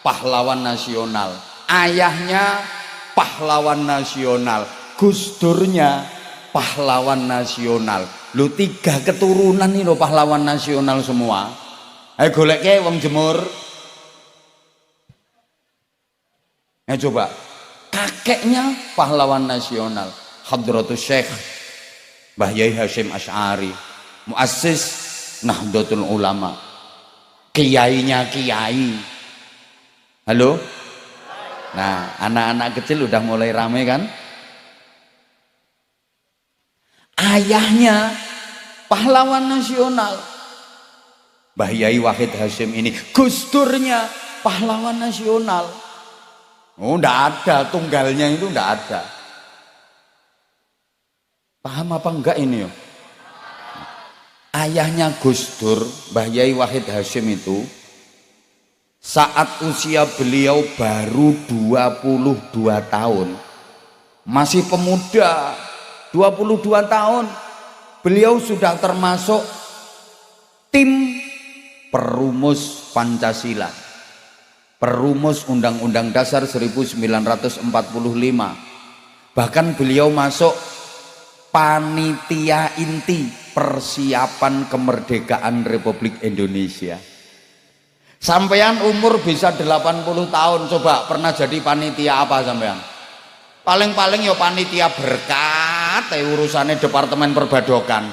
S1: pahlawan nasional, ayahnya pahlawan nasional, Gus Durnya pahlawan nasional. Lu 3 keturunan nih lo pahlawan nasional semua. Ayo golek wong Jemur. Coba kakeknya pahlawan nasional, Hadratus Syekh Mbah Yai Hasyim Asy'ari, muassis Nahdlatul Ulama, kiainya kiai. Halo. Nah, anak-anak kecil udah mulai rame kan? Ayahnya pahlawan nasional, Mbah Yai Wahid Hasyim ini. Gus Durnya pahlawan nasional. Oh, ndak ada tunggalnya, itu ndak ada. Paham apa enggak ini? Ayahnya Gus Dur, Mbah Yai Wahid Hasyim itu, saat usia beliau baru 22 tahun, masih pemuda, 22 tahun, Beliau sudah termasuk tim perumus Pancasila, perumus Undang-Undang Dasar 1945. Bahkan beliau masuk panitia inti persiapan kemerdekaan Republik Indonesia. Sampean umur bisa 80 tahun, coba pernah jadi panitia apa sampean? Paling-paling ya panitia berkat, urusannya Departemen Perbadokan.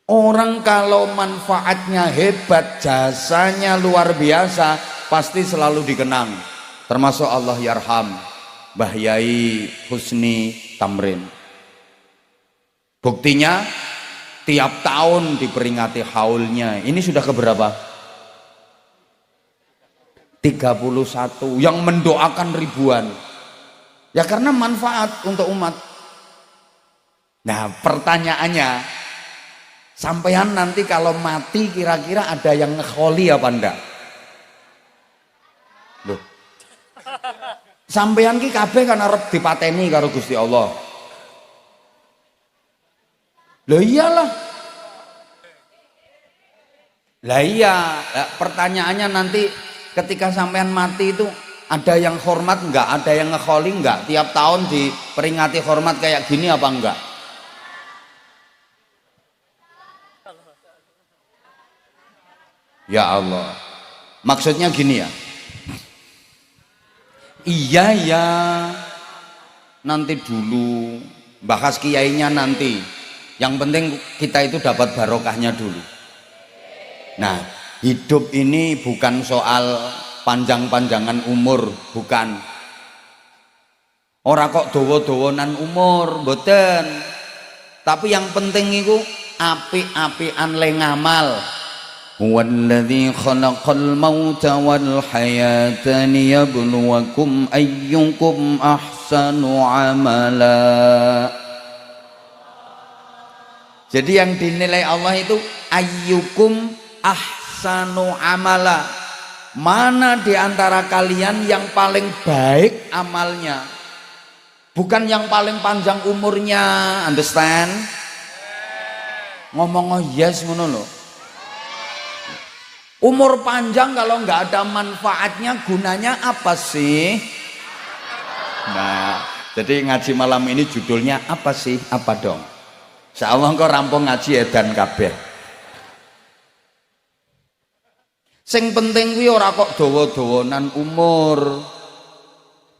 S1: Orang kalau manfaatnya hebat, jasanya luar biasa, pasti selalu dikenang. Termasuk Allah yarham Mbah Yai Husni Tamrin. Buktinya tiap tahun diperingati haulnya. Ini sudah keberapa? 31 yang mendoakan ribuan. Ya karena manfaat untuk umat. Nah, pertanyaannya, sampean nanti kalau mati kira-kira ada yang ngekholi apa enggak? Loh. Sampean ki kabeh kan arep dipateni karo Gusti Allah. Loh iyalah. Lah iya, pertanyaannya nanti ketika sampean mati itu ada yang hormat enggak, ada yang ngekholi enggak? Tiap tahun diperingati hormat kayak gini apa enggak? Ya Allah, maksudnya gini ya. Iya ya, nanti dulu, bahas kiainya nanti. Yang penting kita itu dapat barokahnya dulu. Nah, hidup ini bukan soal panjang-panjangan umur, bukan. Ora kok dawa-dawanan umur, mboten. Tapi yang penting itu apik-apikan le ngamal. Huwallazi khalaqal mauta wal hayata liyabluwakum ayyukum ahsanu amala. Jadi yang dinilai Allah itu ayyukum ahsanu amala. Mana di antara kalian yang paling baik amalnya? Bukan yang paling panjang umurnya, understand? Ngomong yes ngono lho. Umur panjang kalau nggak ada manfaatnya, gunanya apa sih? Nah, jadi ngaji malam ini judulnya apa sih? Apa dong? Insyaallah engko rampung ngaji edan kabeh. Sing penting kuwi ora kok dawa-dawanan umur.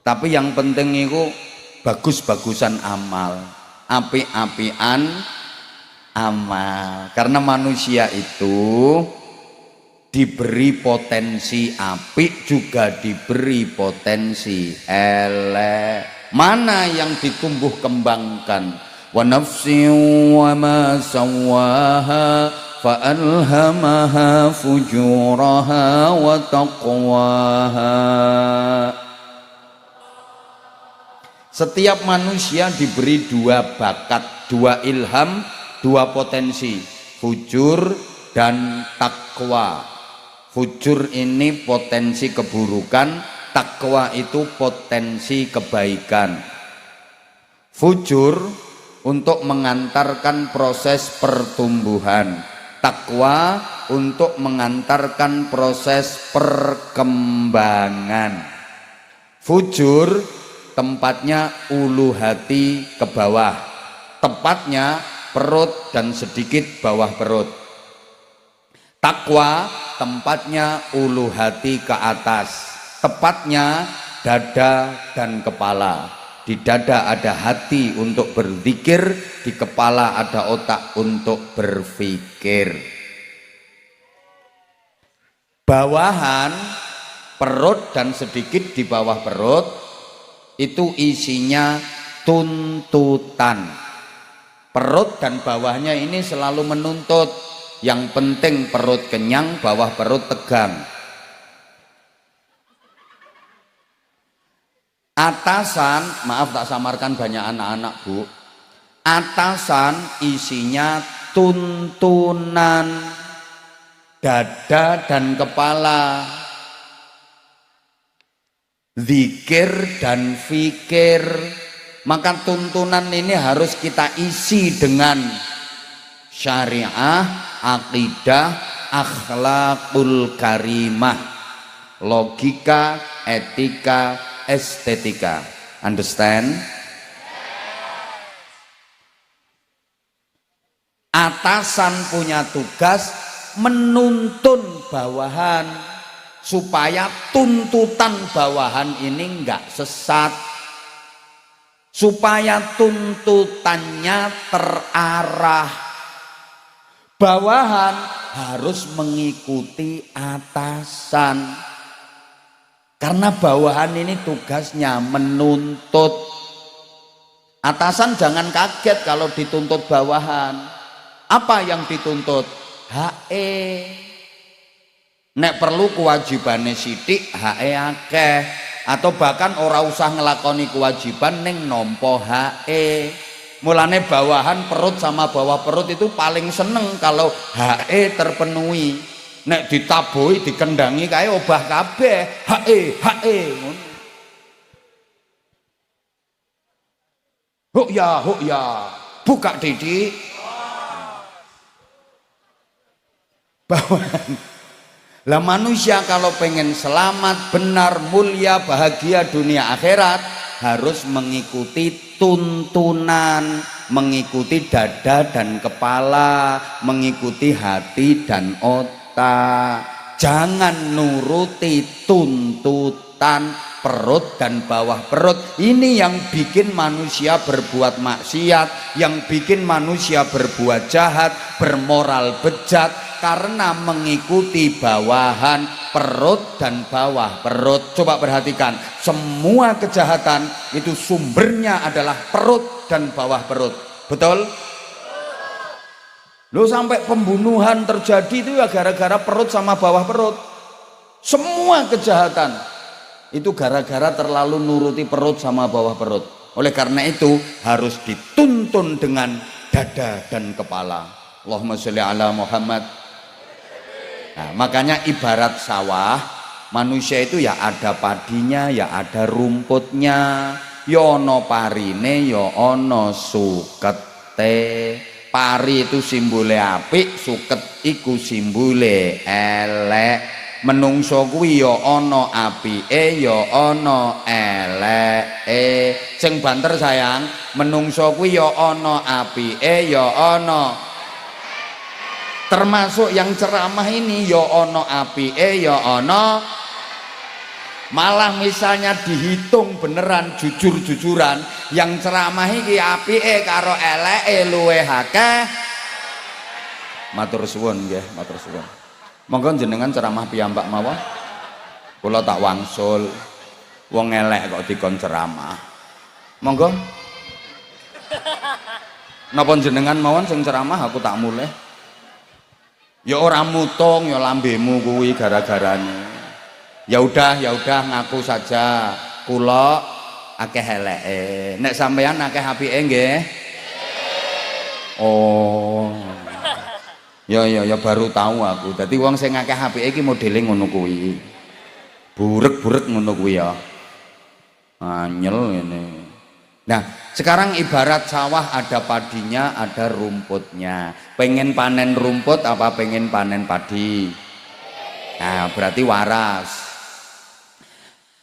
S1: Tapi yang penting iku bagus-bagusan amal, apik-apian amal. Karena manusia itu diberi potensi apik juga diberi potensi elek. Mana yang ditumbuh kembangkan? Wa nafsin wa ma sawaha fa alhamaha fujuraha wa taqwaha. Setiap manusia diberi dua bakat, dua ilham, dua potensi, fujur dan takwa. Fujur ini potensi keburukan, takwa itu potensi kebaikan. Fujur untuk mengantarkan proses pertumbuhan, takwa untuk mengantarkan proses perkembangan. Fujur tempatnya ulu hati ke bawah, tepatnya perut dan sedikit bawah perut. Takwa tempatnya ulu hati ke atas, tepatnya dada dan kepala. Di dada ada hati untuk berzikir, di kepala ada otak untuk berpikir. Bawahan perut dan sedikit di bawah perut itu isinya tuntutan. Perut dan bawahnya ini selalu menuntut. Yang penting perut kenyang, bawah perut tegang. Atasan, maaf tak samarkan banyak anak-anak bu. Atasan isinya tuntunan, dada dan kepala, zikir dan fikir, Maka tuntunan ini harus kita isi dengan syariah, akidah, akhlakul karimah, logika, etika, estetika. Understand? Atasan punya tugas menuntun bawahan supaya tuntutan bawahan ini enggak sesat, supaya tuntutannya terarah. Bawahan harus mengikuti atasan, karena bawahan ini tugasnya menuntut. Atasan jangan kaget kalau dituntut bawahan. Apa yang dituntut? HE. Nek perlu kewajibannya sithik, HE akeh. Atau bahkan ora usah ngelakoni kewajiban ning nampa HE. Mulane bawahan perut sama bawah perut itu paling seneng kalau HE terpenuhi. Nek ditabuhi dikendangi kae obah kabeh. HE. Huk ya, buka didik. Bawahan. Lah manusia kalau pengen selamat, benar, mulia, bahagia dunia akhirat harus mengikuti tuntunan, mengikuti dada dan kepala, mengikuti hati dan otak. Jangan nuruti tuntutan perut dan bawah perut. Ini yang bikin manusia berbuat maksiat, yang bikin manusia berbuat jahat, bermoral bejat, karena mengikuti bawahan perut dan bawah perut. Coba perhatikan, semua kejahatan itu sumbernya adalah perut dan bawah perut. Betul? Loh, sampai pembunuhan terjadi itu ya gara-gara perut sama bawah perut. Semua kejahatan itu gara-gara terlalu nuruti perut sama bawah perut. Oleh karena itu harus dituntun dengan dada dan kepala. Allahumma sholli ala Muhammad. Nah, makanya ibarat sawah, manusia itu ya ada padinya, ya ada rumputnya, ya ono parine, ya ono sukete. Pari itu simbole apik, suket iku simbole elek. Menungso kuwi ya ana apike, ya ana eleke. Sing banter sayang, menungso kuwi ya ana apike, ya ana, termasuk yang ceramah ini ya ana apike, ya ana. Malah misalnya dihitung beneran jujur-jujuran, yang ceramah iki apike karo eleke luwih akeh. Matur suwun nggih, matur suwun. Monggo jenengan ceramah piyambak mawon. Kula tak wangsul. Wong elek kok dikon ceramah. Monggo. Napa jenengan mawon sing ceramah, aku tak mulih. Ya ora mutung ya lambemu kuwi gara-garane. Ya udah ngaku saja. Kula akeh eleke. Nek sampean akeh apike nggih. Oh. Ya baru tahu aku. Dadi wong sing akeh apike iki modele ngono kuwi. Burek-burek ngono kuwi ya. Anyel ngene. Nah, sekarang ibarat sawah ada padinya, ada rumputnya. Pengen panen rumput apa pengen panen padi? Nah, berarti waras.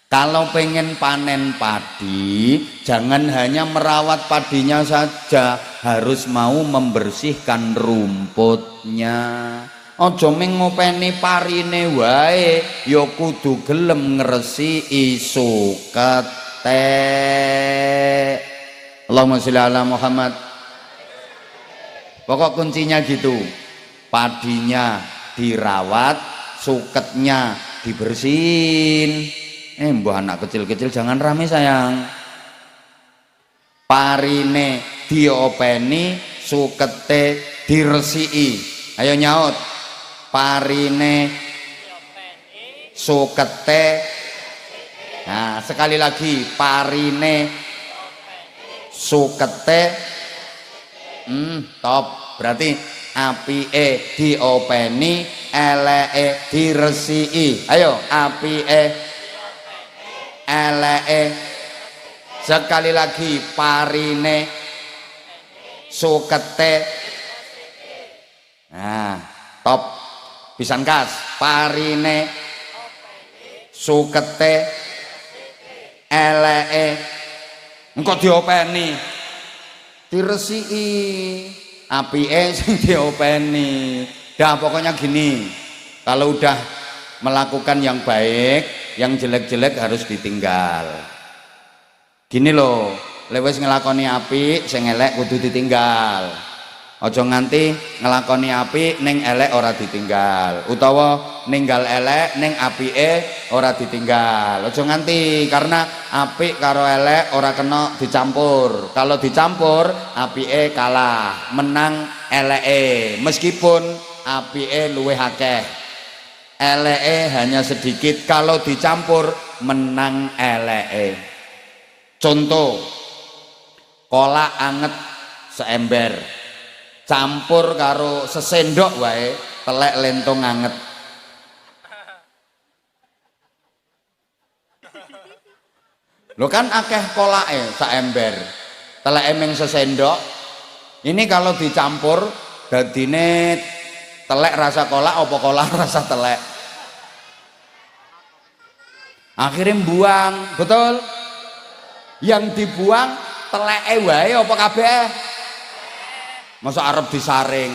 S1: Kalau pengen panen padi, jangan hanya merawat padinya saja, harus mau membersihkan rumputnya. Aja mung ngopeni parine wae, ya kudu gelem ngresiki sukete. Allahumma sholli ala Muhammad. Pokok kuncinya gitu. Padinya dirawat, suketnya dibersihin. Mbah anak kecil-kecil jangan rame sayang. Parine diopeni, sukete diresiki. Ayo nyaut. Parine sukete. Nah, sekali lagi, parine sukete. Top. Berarti apike diopeni, eleke diresiki. Ayo, apike eleke. Sekali lagi, parine sukete. Nah, top pisan kas, parine sukete eleke engko diopeni diresiki apike sing diopeni. Dah pokoknya gini, kalau udah melakukan yang baik, yang jelek-jelek harus ditinggal. Gini loh, lewes ngelakoni apik sing elek kudu ditinggal. Aja nganti ngelakoni apik ning elek ora ditinggal, utawa ninggal elek ning apike ora ditinggal. Aja nganti karena apik karo elek ora kena dicampur. Kalau dicampur apike kalah, menang eleke. Meskipun apike luwih akeh, eleke hanya sedikit. Kalau dicampur menang eleke. Contoh, kolak anget seember campur karo sesendok wae telek lentong anget. Lho kan akeh kolake saember telek emeng sesendok. Ini kalau dicampur dadine telek rasa kolak apa kolak rasa telek. Akhirnya buang, betul? Yang dibuang teleke wae apa kabeh? Masa arep disaring?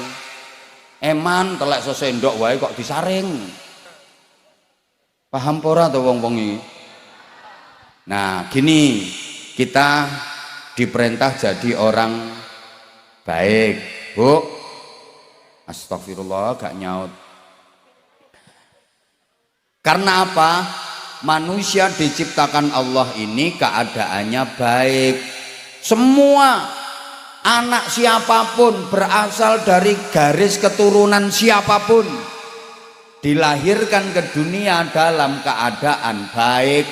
S1: Eman telek sesendok wae kok disaring. Paham ora to wong-wong iki? Nah, gini, kita diperintah jadi orang baik, Bu. Astagfirullah, gak nyaut. Karena apa? Manusia diciptakan Allah ini keadaannya baik. Semua anak siapapun, berasal dari garis keturunan siapapun, dilahirkan ke dunia dalam keadaan baik.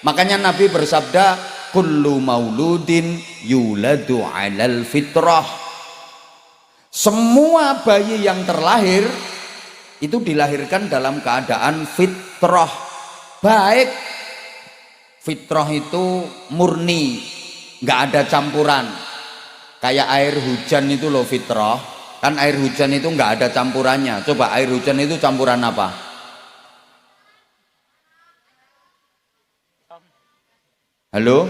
S1: Makanya Nabi bersabda, kullu mauludin yuladu alal fitrah. Semua bayi yang terlahir itu dilahirkan dalam keadaan fitrah, baik. Fitrah itu murni, nggak ada campuran. Kayak air hujan itu loh fitrah, kan air hujan itu nggak ada campurannya. Coba air hujan itu campuran apa? Halo?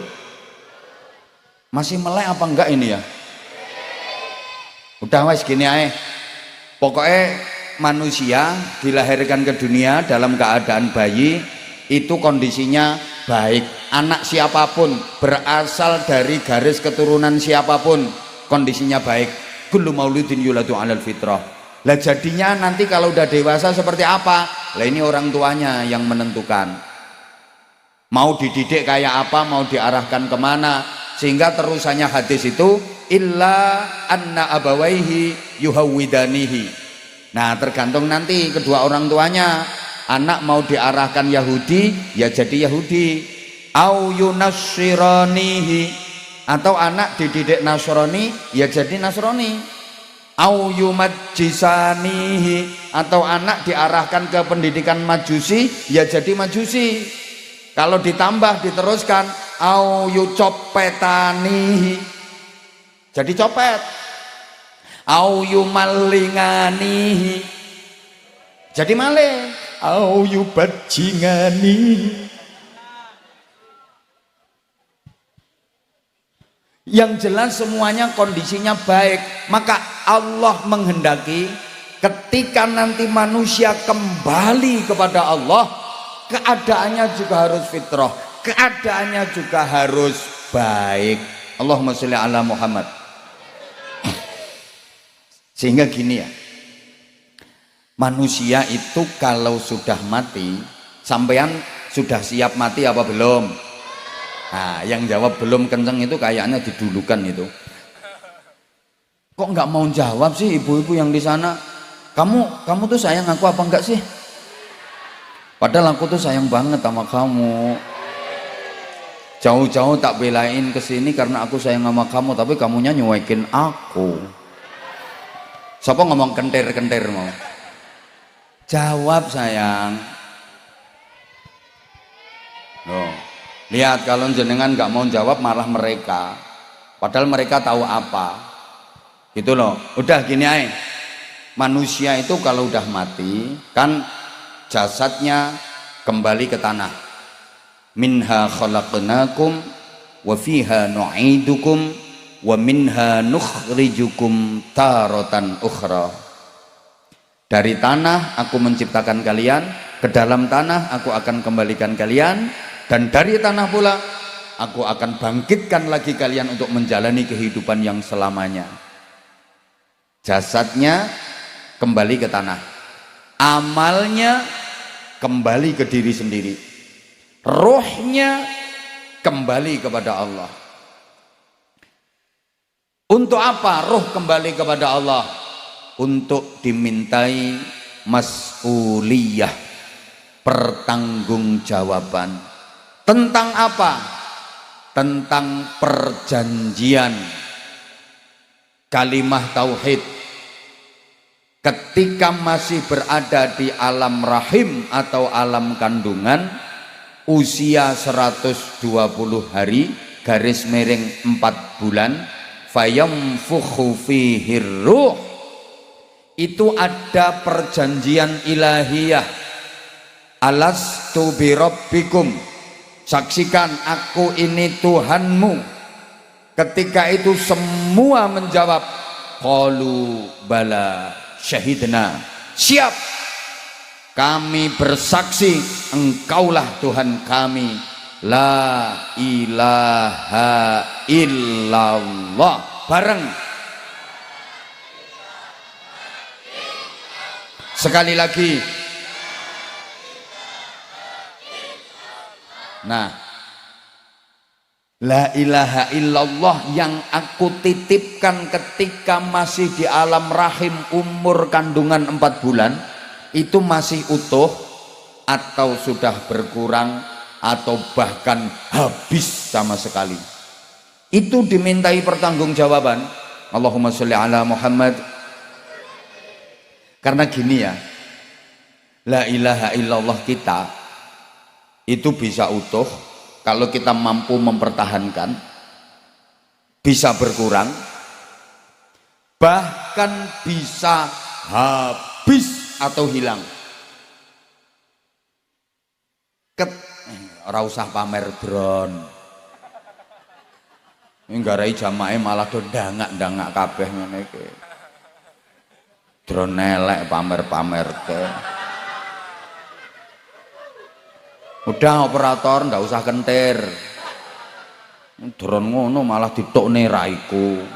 S1: Masih melek apa enggak ini ya? Udah wes gini aja. Pokoknya manusia dilahirkan ke dunia dalam keadaan bayi, itu kondisinya baik. Anak siapapun, berasal dari garis keturunan siapapun, kondisinya baik. Kullu mauludin yuladu alal fitrah. Lah jadinya nanti kalau udah dewasa seperti apa? Lah ini orang tuanya yang menentukan. Mau dididik kayak apa, mau diarahkan kemana. Sehingga terusannya hadis itu, illa anna abawaihi yuhawwidanihi. Nah tergantung nanti kedua orang tuanya. Anak mau diarahkan Yahudi, ya jadi Yahudi. Au yunassiranihi, atau anak dididik Nasrani, ya jadi Nasrani. Au yumajjisanihi, atau anak diarahkan ke pendidikan Majusi, ya jadi Majusi. Kalau ditambah diteruskan, au yucopetanihi, jadi copet. Au yumalinganihi, jadi maling. Au yubajingani. Yang jelas semuanya kondisinya baik. Maka Allah menghendaki ketika nanti manusia kembali kepada Allah, keadaannya juga harus fitrah, keadaannya juga harus baik. Allahumma sholli ala Muhammad. Sehingga gini ya, manusia itu kalau sudah mati, sampean sudah siap mati apa belum? Nah, yang jawab belum kenceng itu kayaknya didulukan itu. Kok nggak mau jawab sih ibu-ibu yang di sana? Kamu tuh sayang aku apa enggak sih? Padahal aku tuh sayang banget sama kamu. Jauh-jauh tak belain kesini karena aku sayang sama kamu, tapi kamunya nyuekin aku. Siapa ngomong kentir-kentir mau? Jawab sayang. Loh, Lihat kalau jenengan nggak mau jawab malah mereka, padahal mereka tahu apa, gitu loh. Udah gini aja, manusia itu kalau udah mati kan jasadnya kembali ke tanah. Minha khalaqnakum wa fiha nu'idukum wa minha nukhrijukum taratan ukhra. Dari tanah aku menciptakan kalian, ke dalam tanah aku akan kembalikan kalian, dan dari tanah pula aku akan bangkitkan lagi kalian untuk menjalani kehidupan yang selamanya. Jasadnya kembali ke tanah, amalnya kembali ke diri sendiri, rohnya kembali kepada Allah. Untuk apa roh kembali kepada Allah? Untuk dimintai mas'uliyah, pertanggungjawaban. Tentang apa? Tentang perjanjian kalimah tauhid. Ketika masih berada di alam rahim atau alam kandungan, usia 120 hari garis miring 4 bulan, fayamfukhu fihi ruh, itu ada perjanjian ilahiyah. Alastu birabbikum, saksikan aku ini Tuhanmu. Ketika itu semua menjawab, qalu bala syahidna, siap, kami bersaksi engkaulah Tuhan kami, la ilaha illallah. Bareng sekali lagi. Nah, la ilaha illallah yang aku titipkan ketika masih di alam rahim umur kandungan 4 bulan itu masih utuh atau sudah berkurang atau bahkan habis sama sekali, itu dimintai pertanggungjawaban. Allahumma sholli ala Muhammad. Karena gini ya, la ilaha illallah kita itu bisa utuh kalau kita mampu mempertahankan, bisa berkurang, bahkan bisa habis atau hilang. Ora usah pamer drone, nggarai jamae malah do dangak-dangak kabeh ngene iki. Drone elek pamer-pamer ke. Udah operator ndak usah kentir, drone ngono malah ditokne raiku.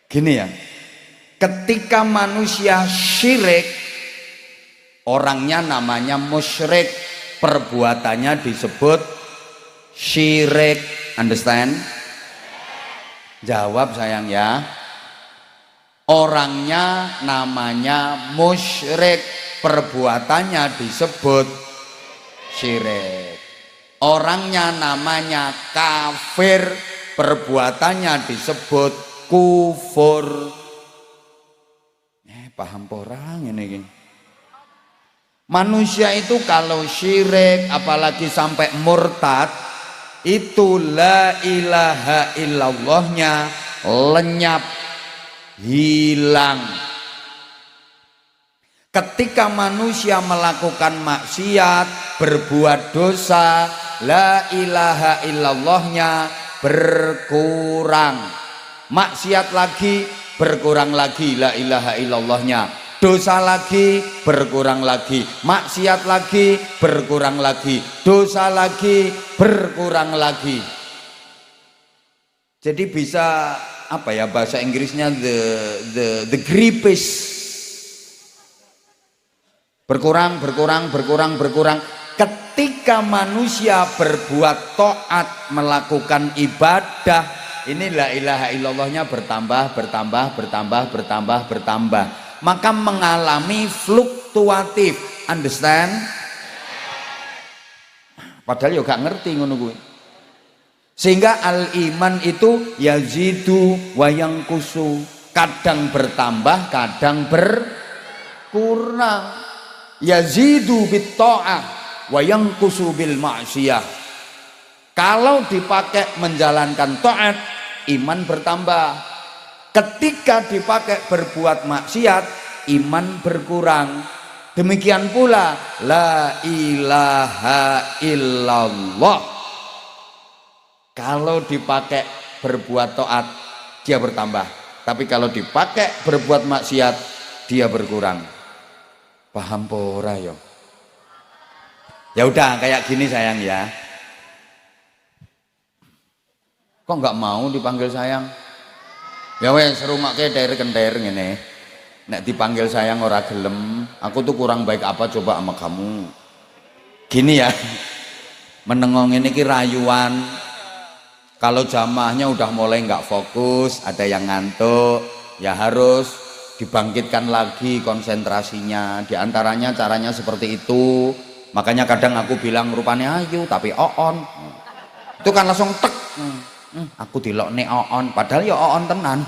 S1: Gini ya, ketika manusia syirik, orangnya namanya musyrik, perbuatannya disebut syirik. Understand? Jawab sayang ya. Orangnya namanya musyrik, perbuatannya disebut syirik. Orangnya namanya kafir, perbuatannya disebut kufur. Paham orang ini. Manusia itu kalau syirik apalagi sampai murtad, itu la ilaha illallahnya lenyap, hilang. Ketika manusia melakukan maksiat, berbuat dosa, la ilaha illallahnya berkurang. Maksiat lagi, berkurang lagi la ilaha illallahnya. Dosa lagi, berkurang lagi. Maksiat lagi, berkurang lagi. Dosa lagi, berkurang lagi. Jadi bisa apa ya bahasa Inggrisnya, the gripes, berkurang. Ketika manusia berbuat taat, melakukan ibadah, ini la ilaha illallahnya bertambah, maka mengalami fluktuatif. Understand? Padahal ya gak ngerti ngono kuwi. Sehingga al-iman itu yazidu wa yanqusu, kadang bertambah, kadang kurang. Yazidu bit ta'ah wa yanqusu bil ma'siyah. Kalau dipakai menjalankan taat, iman bertambah. Ketika dipakai berbuat maksiat, iman berkurang. Demikian pula la ilaha illallah. Kalau dipakai berbuat taat, dia bertambah. Tapi kalau dipakai berbuat maksiat, dia berkurang. Paham pora yo? Ya udah kayak gini sayang ya. Kok nggak mau dipanggil sayang? Ya wes rumake der-kender ngene. Nek dipanggil sayang ora gelem, aku tuh kurang baik apa coba sama kamu? Gini ya. Menengong ini ki rayuan. Kalau jamaahnya udah mulai nggak fokus, ada yang ngantuk, ya harus dibangkitkan lagi konsentrasinya. Di antaranya caranya seperti itu. Makanya kadang aku bilang rupanya ayu tapi oon. Itu kan langsung tek. Aku dilokne oon, padahal ya oon tenan.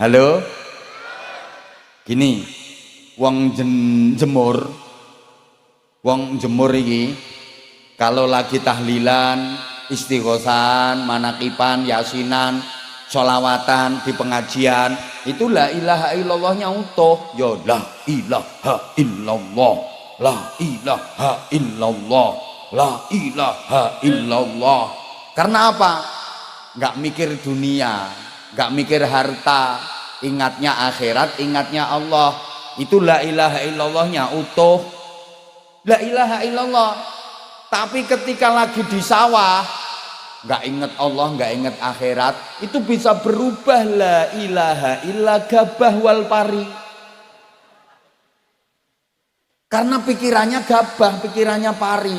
S1: Halo? Gini, wong jemur. Wong jemur iki kalau lagi tahlilan, istighosan, manakipan, yasinan, sholawatan di pengajian, itu la ilaha illallahnya utuh. Ya la ilaha illallah, la ilaha illallah, la ilaha illallah. Karena apa? Nggak mikir dunia, nggak mikir harta, ingatnya akhirat, ingatnya Allah. Itu la ilaha illallahnya utuh. La ilaha illallah. Tapi ketika lagi di sawah, nggak inget Allah, nggak inget akhirat, itu bisa berubah la ilaha illa gabah wal pari. Karena pikirannya gabah, pikirannya pari.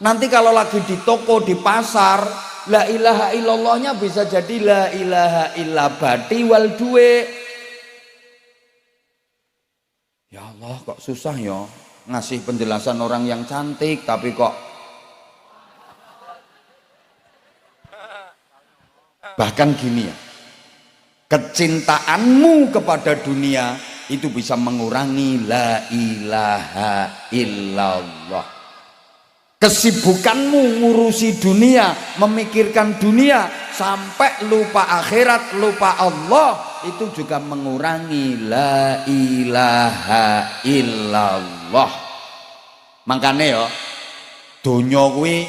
S1: Nanti kalau lagi di toko, di pasar, la ilaha illallahnya bisa jadi la ilaha illa bati wal duwe. Ya Allah, kok susah ya ngasih penjelasan orang yang cantik, tapi kok bahkan gini ya, kecintaanmu kepada dunia itu bisa mengurangi la ilaha illallah. Kesibukanmu ngurusi dunia, memikirkan dunia sampai lupa akhirat, lupa Allah, itu juga mengurangi la ilaha illallah. Makanya ya donya kuwi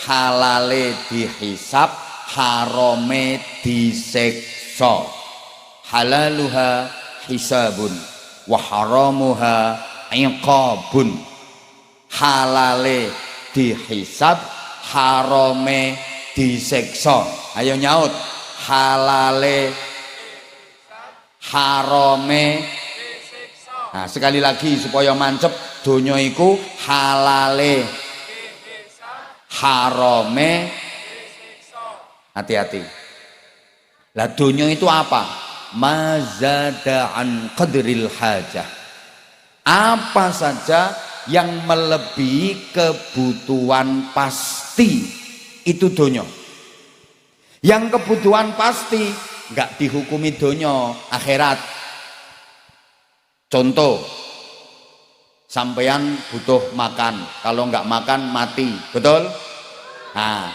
S1: halale dihisab, harame disiksa. Halaluha hisabun wa haramuha iqabun. Halale dihisab, harame disiksa. Ayo nyaut. Halale harame disiksa. Nah, sekali lagi supaya mancep, donya iku halale harame disiksa. Hati-hati. Lah donya itu apa? Mazada an qadril hajah. Apa saja yang melebihi kebutuhan pasti itu donya. Yang kebutuhan pasti nggak dihukumi donya, akhirat. Contoh, sampeyan butuh makan, kalau nggak makan mati, betul? Nah,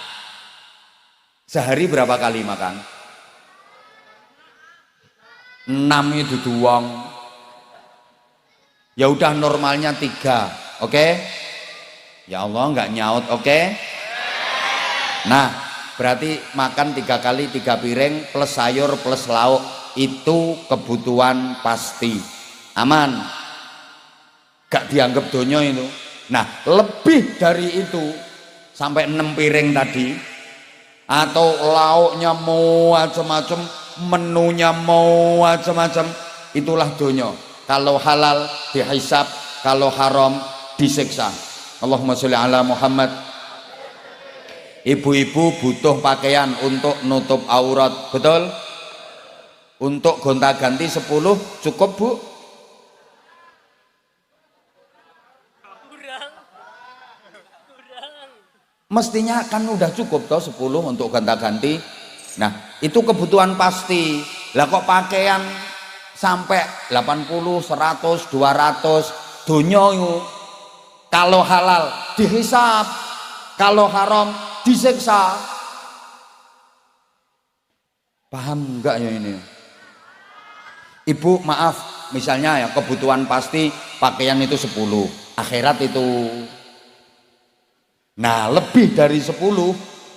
S1: sehari berapa kali makan? 6 itu doang. Ya udah normalnya 3, oke? Ya Allah nggak nyaut, oke? Nah, berarti makan 3 kali 3 piring plus sayur plus lauk, itu kebutuhan pasti. Aman, gak dianggap donya itu. Nah, lebih dari itu sampai 6 piring tadi, atau lauknya mau macam-macam, menunya mau macam-macam, itulah donya. Kalau halal dihisab, kalau haram disiksa. Allahumma sholli ala Muhammad. Ibu-ibu butuh pakaian untuk nutup aurat, betul? Untuk gonta-ganti 10 cukup, Bu? Mestinya kan udah cukup toh 10 untuk gonta-ganti. Nah, itu kebutuhan pasti. Lah kok pakaian sampai 80, 100, 200 donya itu. Kalau halal dihisab, kalau haram disiksa. Paham enggak ya ini? Ibu maaf, misalnya ya kebutuhan pasti pakaian itu 10, akhirat itu. Nah lebih dari 10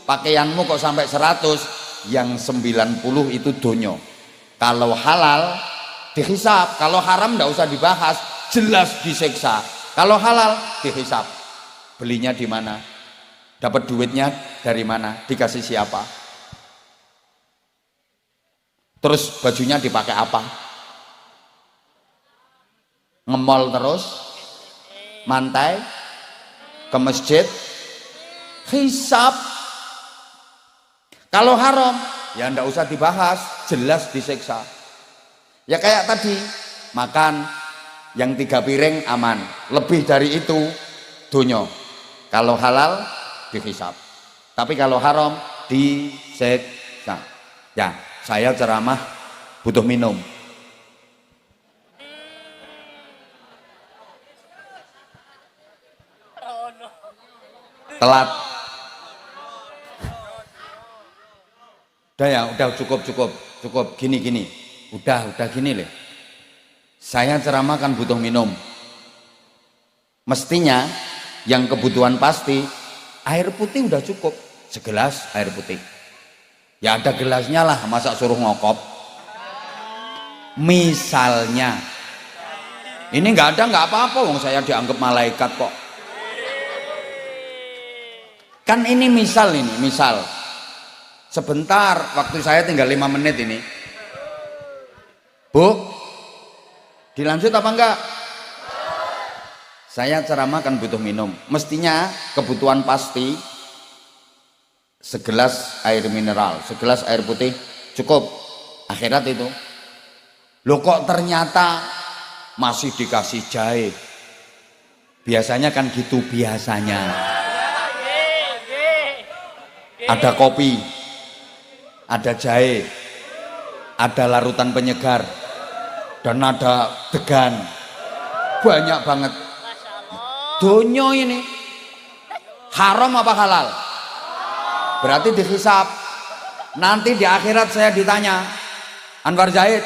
S1: pakaianmu kok sampai 100, yang 90 itu donyo. Kalau halal dihisab, kalau haram enggak usah dibahas, jelas disiksa. Kalau halal dihisab, belinya di mana, dapat duitnya dari mana, dikasih siapa, terus bajunya dipakai apa, ngemol terus, mantai, ke masjid, hisab. Kalau haram ya ndak usah dibahas, jelas disiksa. Ya kayak tadi makan yang 3 piring aman, lebih dari itu donyo. Kalau halal dihisab, tapi kalau haram disiksa. Ya saya ceramah butuh minum. Telat. Udah ya, udah cukup. Gini. Udah gini leh. Saya ceramah kan butuh minum. Mestinya yang kebutuhan pasti air putih udah cukup, segelas air putih. Ya ada gelasnya lah, masa suruh ngokop. Misalnya ini nggak ada nggak apa-apa, wong saya dianggap malaikat kok. Kan ini misal. Sebentar, waktu saya tinggal 5 menit ini. Bu, dilanjut apa enggak? Saya ceramah kan butuh minum. Mestinya kebutuhan pasti segelas air mineral, segelas air putih cukup. Akhirat itu. Loh kok ternyata masih dikasih jahe. Biasanya kan gitu biasanya. Ada kopi, ada jahe, ada larutan penyegar, dan ada degan. Banyak banget. Donyo ini haram apa halal? Berarti dihisab. Nanti di akhirat saya ditanya, Anwar Zaid,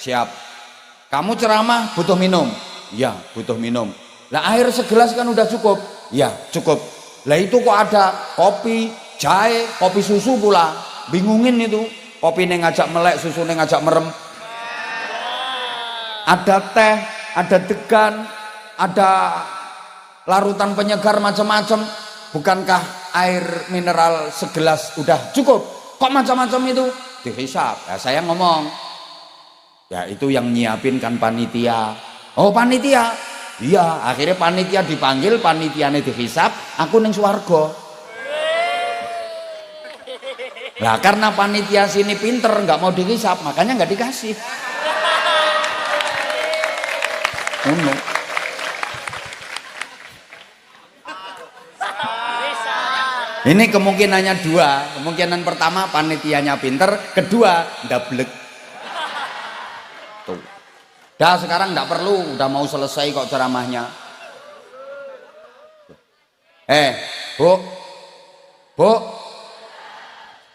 S1: siap. Kamu ceramah butuh minum? Ya, butuh minum. Lah air segelas kan udah cukup? Ya, cukup. Lah itu kok ada kopi, jahe, kopi susu pula. Bingungin itu. Kopi yang ngajak melek, susu yang ngajak merem. Ada teh, ada degan, ada larutan penyegar macam-macam. Bukankah air mineral segelas udah cukup? Kok macam-macam itu? Dihisab. Ya saya ngomong, ya itu yang nyiapin kan panitia. Oh panitia? Iya, akhirnya panitia dipanggil, panitiane dihisab, aku ning swarga. Lah karena panitia sini pinter, nggak mau dihisab, makanya nggak dikasih. Ini kemungkinannya 2. Kemungkinan pertama panitianya pinter, kedua ndablek. Tuh. Dah sekarang nggak perlu, udah mau selesai kok ceramahnya. Bu,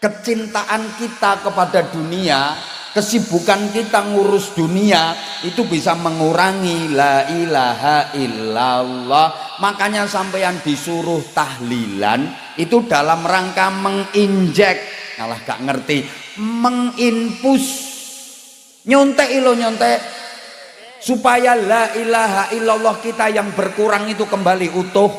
S1: kecintaan kita kepada dunia, kesibukan kita ngurus dunia itu bisa mengurangi la ilaha illallah. Makanya sampeyan disuruh tahlilan itu dalam rangka menginjek, malah gak ngerti, menginpus, nyontek supaya la ilaha illallah kita yang berkurang itu kembali utuh.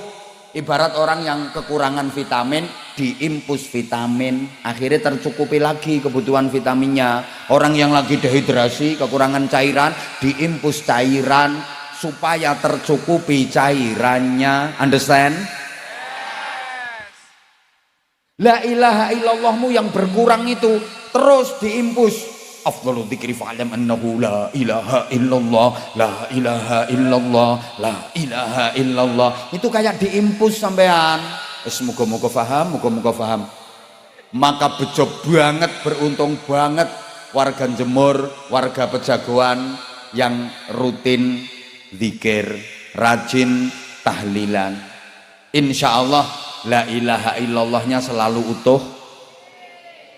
S1: Ibarat orang yang kekurangan vitamin, diimpus vitamin, akhirnya tercukupi lagi kebutuhan vitaminnya. Orang yang lagi dehidrasi, kekurangan cairan, diimpus cairan supaya tercukupi cairannya. Understand? La ilaha illallahmu yang berkurang itu terus diimpus. Afdhalu dzikri fa'lam annahu la ilaha illallah, la ilaha illallah, la ilaha illallah. Itu kayak diimpus sampean. Muga-muga paham, muga-muga paham. Maka bejo banget, beruntung banget warga Jemur, warga Pejagoan yang rutin zikir, rajin tahlilan. Insya Allah la ilaha illallahnya selalu utuh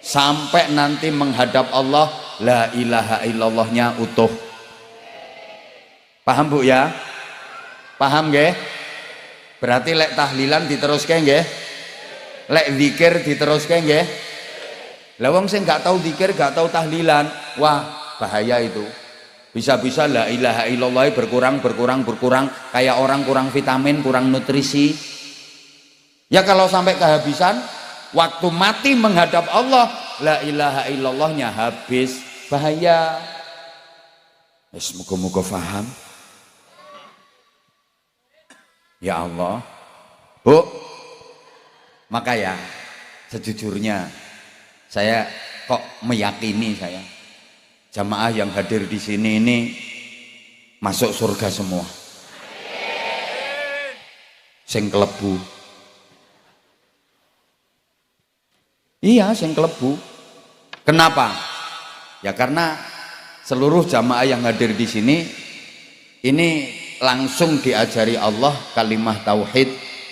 S1: sampai nanti menghadap Allah, la ilaha illallahnya utuh. Paham Bu ya? Paham nggih? Berarti lek tahlilan diteruske nggih? Lek zikir diteruske nggih? Lah wong sing gak tahu zikir, gak tahu tahlilan, wah bahaya itu. Bisa-bisa la ilaha illallah berkurang kayak orang kurang vitamin, kurang nutrisi. Ya kalau sampai kehabisan, waktu mati menghadap Allah, la ilaha illallahnya habis, bahaya. Semoga-moga faham. Ya Allah, Bu, maka ya sejujurnya saya kok meyakini saya jamaah yang hadir di sini ini masuk surga semua. Sing klebu. Iya, sing klebu. Kenapa? Ya karena seluruh jamaah yang hadir di sini ini langsung diajari Allah kalimat tauhid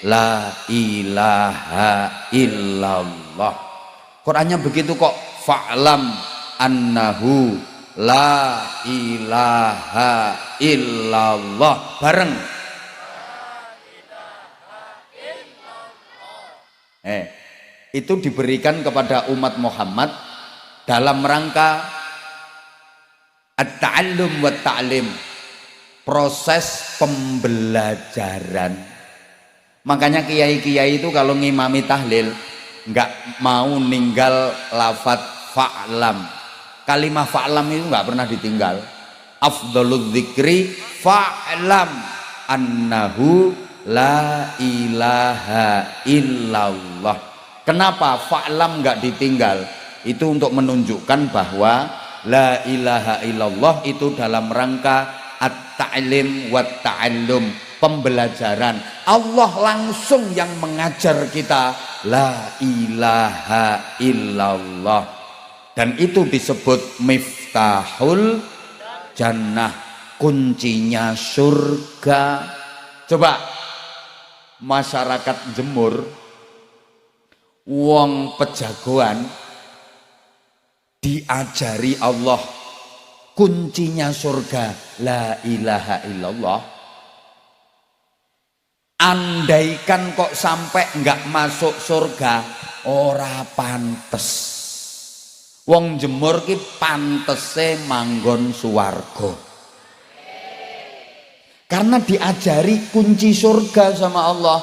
S1: la ilaha illallah. Qurannya begitu kok, fa'lam annahu la ilaha illallah, bareng. Itu diberikan kepada umat Muhammad dalam rangka at-ta'allum wa ta'lim, proses pembelajaran. Makanya kiai-kiai itu kalau ngimami tahlil nggak mau ninggal lafadz fa'lam. Kalimah fa'lam itu nggak pernah ditinggal. Afdhaludz dzikri fa'lam annahu la ilaha illallah. Kenapa fa'lam nggak ditinggal? Itu untuk menunjukkan bahwa la ilaha illallah itu dalam rangka at-ta'lim wa ta'allum, pembelajaran. Allah langsung yang mengajar kita la ilaha illallah, dan itu disebut miftahul jannah, kuncinya surga. Coba masyarakat Jemur, wong Pejagoan diajari Allah kuncinya surga la ilaha illallah. Andaikan kok sampai enggak masuk surga, ora pantes. Wong Jemur ki pantese manggon suwarga, karena diajari kunci surga sama Allah.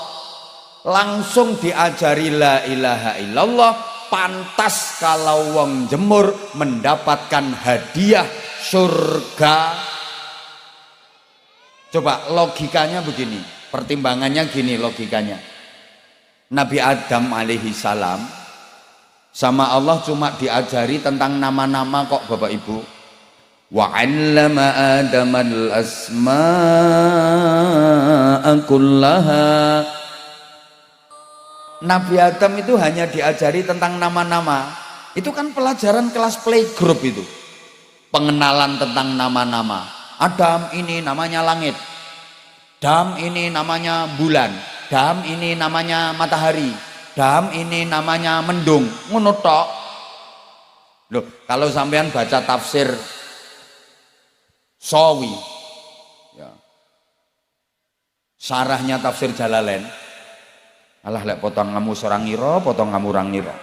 S1: Langsung diajari la ilaha illallah, pantas kalau wong Jemur mendapatkan hadiah surga. Coba logikanya begini, pertimbangannya gini logikanya. Nabi Adam alaihi salam sama Allah cuma diajari tentang nama-nama kok Bapak Ibu. Wa 'allama Adamal asma'a kullaha. Nabi Adam itu hanya diajari tentang nama-nama. Itu kan pelajaran kelas playgroup itu. Pengenalan tentang nama-nama. Adam ini namanya langit. Dam ini namanya bulan. Dam ini namanya matahari. Dam ini namanya mendung. Ngono tok. Loh, kalau sampean baca tafsir Sawi, ya, sarahnya tafsir Jalalain, alah lek potong kamu seorang ngira, potong kamu orang ngira.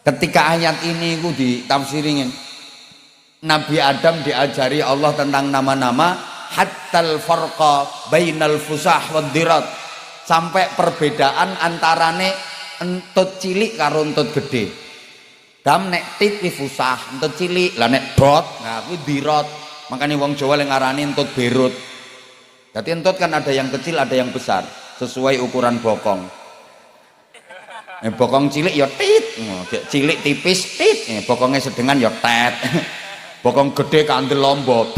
S1: Ketika ayat ini ku ditafsirin, Nabi Adam diajari Allah tentang nama-nama, hattal farqa bainal fusah wad dirat, sampai perbedaan antarane entut cilik karo entut gede. Dam nek tit ki fusah, entut cilik, lah nek dot, nah kuwi dirat. Makanya wong Jawa yang ngarani entut berut. Jadi entut kan ada yang kecil, ada yang besar, sesuai ukuran bokong. Bokong cilik ya tit, cilik tipis tit, bokongnya sedengan ya tet. Bokong gede kandel lombok.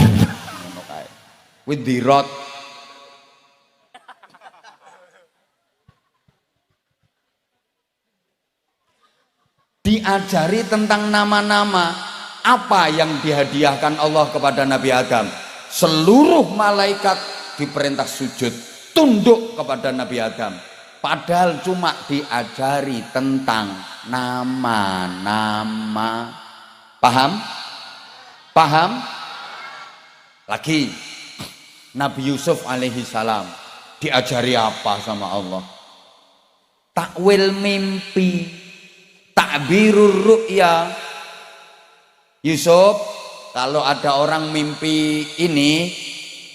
S1: Ngono kae. Kuwi dirot. diajari tentang nama-nama. Apa yang dihadiahkan Allah kepada Nabi Adam? Seluruh malaikat diperintah sujud, tunduk kepada Nabi Adam. Padahal cuma diajari tentang nama-nama. Paham? Paham? Lagi, Nabi Yusuf alaihi salam diajari apa sama Allah? Takwil mimpi, takbirur ru'ya. Yusuf, kalau ada orang mimpi ini,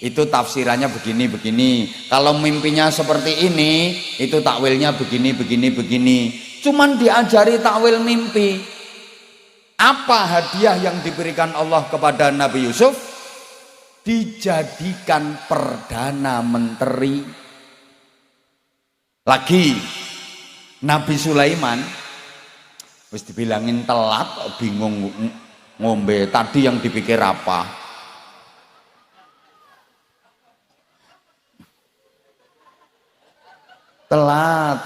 S1: itu tafsirannya begini. Kalau mimpinya seperti ini, itu takwilnya begini. Cuman diajari takwil mimpi. Apa hadiah yang diberikan Allah kepada Nabi Yusuf? Dijadikan perdana menteri. Lagi, Nabi Sulaiman, wis dibilangin telat, bingung ngombe, tadi yang dipikir apa? Telat.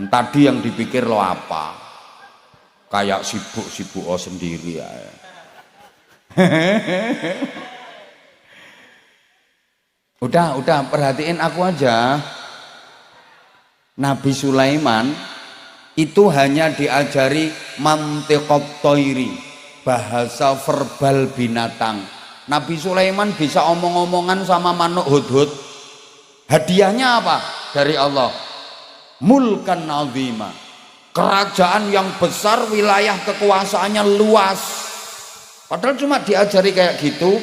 S1: Tadi yang dipikir lo apa? Kayak sibuk sendiri ya. Udah perhatiin aku aja. Nabi Sulaiman itu hanya diajari mantiqat thairi, bahasa verbal binatang. Nabi Sulaiman bisa omong-omongan sama manuk hudhud. Hadiahnya apa dari Allah? Mulkan azima, kerajaan yang besar, wilayah kekuasaannya luas. Padahal cuma diajari kayak gitu.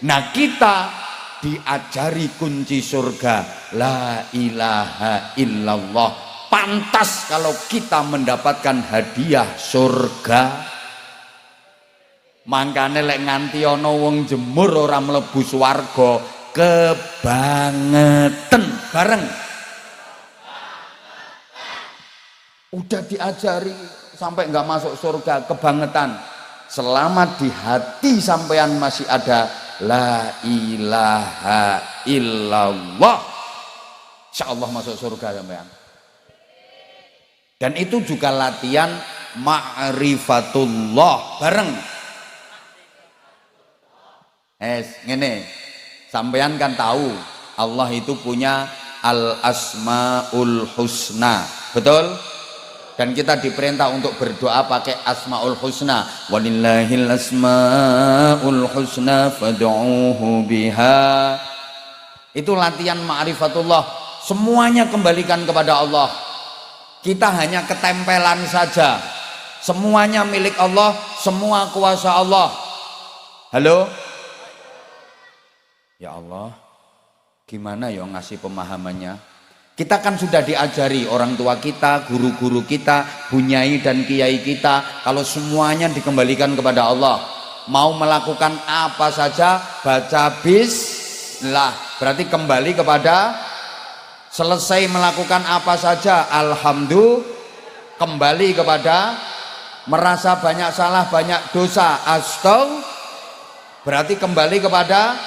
S1: Nah, kita diajari kunci surga, la ilaha illallah. Pantas kalau kita mendapatkan hadiah surga. Mangkane lek nganti ana wong jemur ora mlebu swarga, kebangetan bareng. Udah diajari sampai nggak masuk surga, kebangetan. Selama di hati sampean masih ada la ilaha illallah, insyaallah masuk surga sampean. Dan itu juga latihan ma'rifatullah bareng. Ngene, sampean kan tahu Allah itu punya al-asmaul husna, betul? Dan kita diperintah untuk berdoa pakai asmaul husna. Walillahil asmaul husna fad'uuhu biha. Itu latihan ma'rifatullah. Semuanya kembalikan kepada Allah. Kita hanya ketempelan saja. Semuanya milik Allah, semua kuasa Allah. Halo? Ya Allah, gimana ya ngasih pemahamannya? Kita kan sudah diajari orang tua kita, guru-guru kita, bunyai dan kiai kita, kalau semuanya dikembalikan kepada Allah. Mau melakukan apa saja, baca bismillah, berarti kembali kepada. Selesai melakukan apa saja, alhamdulillah, kembali kepada. Merasa banyak salah, banyak dosa, astagfirullah, berarti kembali kepada.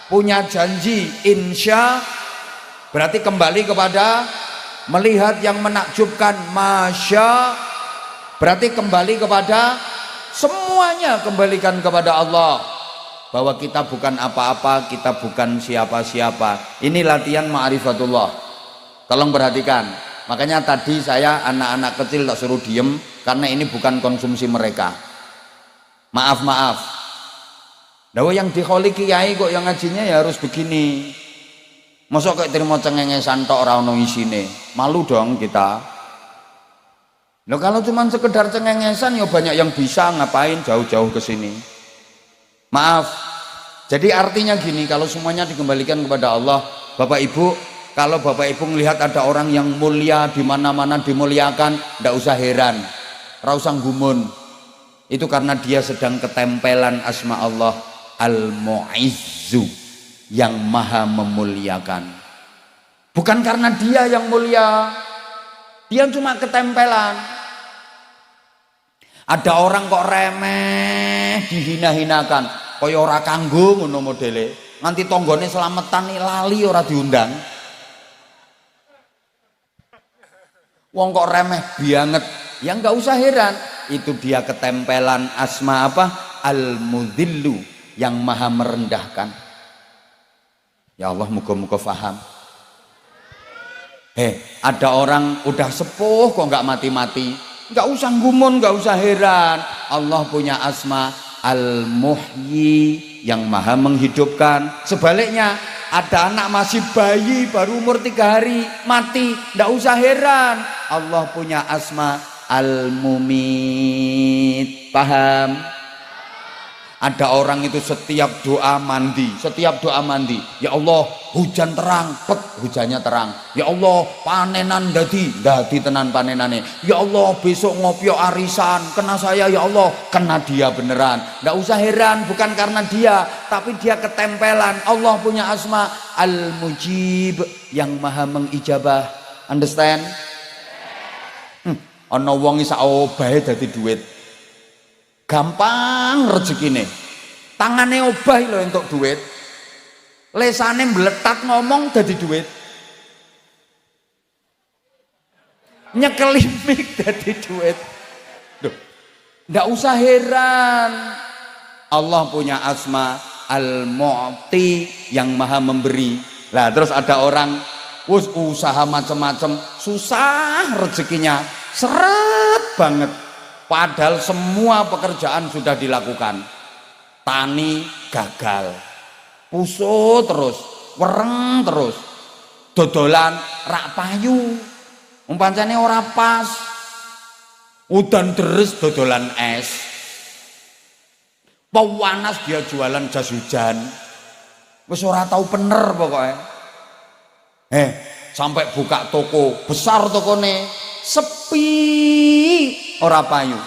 S1: Punya janji, insya, berarti kembali kepada. Melihat yang menakjubkan, masya, berarti kembali kepada. Semuanya kembalikan kepada Allah. Bahwa kita bukan apa-apa, kita bukan siapa-siapa. Ini latihan ma'rifatullah. Tolong perhatikan. Makanya tadi saya anak-anak kecil tak suruh diem, karena ini bukan konsumsi mereka. Maaf. Dawa yang dikholi kiai kok yang ngajinya ya harus begini. Masa kayak terima cengengesan tok ora ono isine. Malu dong kita. Loh, kalau cuma sekedar cengengesan ya banyak yang bisa, ngapain jauh-jauh ke sini. Maaf. Jadi artinya gini, kalau semuanya dikembalikan kepada Allah, Bapak Ibu, kalau Bapak Ibu melihat ada orang yang mulia di mana-mana dimuliakan, ndak usah heran, ora usah gumun. Itu karena dia sedang ketempelan asma Allah Al-Mu'izzu, yang maha memuliakan. Bukan karena dia yang mulia, dia cuma ketempelan. Ada orang kok remeh, dihina-hinakan, kaya ora kanggo ngono modele. Nganti tanggane slametan lali ora diundang. Wong kok remeh banget, ya nggak usah heran. Itu dia ketempelan asma apa? Al-Mudzillu, yang maha merendahkan. Ya Allah, muga-muga faham. Ada orang udah sepuh kok nggak mati-mati, nggak usah gumun, nggak usah heran. Allah punya asma Al-Muhyi, yang maha menghidupkan. Sebaliknya, ada anak masih bayi baru umur 3 hari mati, nggak usah heran. Allah punya asma Al-Mumit. Paham? Ada orang itu setiap doa mandi, ya Allah hujan terang, hujannya terang. Ya Allah panenan dadi tenan panenane. Ya Allah besok ngopyo arisan, kena saya, ya Allah kena dia beneran. Nggak usah heran, bukan karena dia, tapi dia ketempelan. Allah punya asma Al-Mujib, yang maha mengijabah. Understand? Ana wong isa obahe dadi duit. Gampang rezekine, tangane obah lho entuk duit, lesane mbletat ngomong dadi duit, nyekeli mik dadi duit. Duh, nggak usah heran. Allah punya asma Al-Mu'ti, yang maha memberi. Lah terus ada orang usaha macam-macam, susah rezekinya, seret banget. Padahal semua pekerjaan sudah dilakukan. Tani gagal, pusut terus, wereng terus, dodolan rak payu, umpancane ora pas, udan deres dodolan es, panas dia jualan jas hujan, wis ora tau bener pokoknya. Sampai buka toko besar, tokone sepi, ora payu.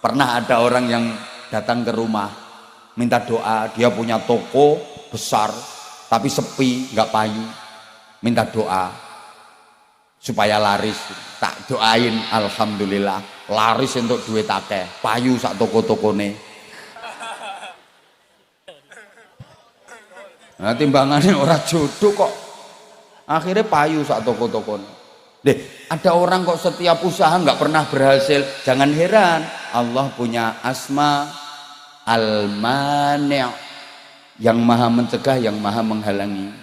S1: Pernah ada orang yang datang ke rumah minta doa. Dia punya toko besar tapi sepi, nggak payu, minta doa supaya laris. Tak doain, alhamdulillah laris untuk duit akeh, payu sak toko-tokone. Nah, timbangannya orang jodoh kok akhirnya payu sak toko-tokone. Ada orang kok setiap usaha nggak pernah berhasil. Jangan heran, Allah punya asma Al-Mani', yang maha mencegah, yang maha menghalangi.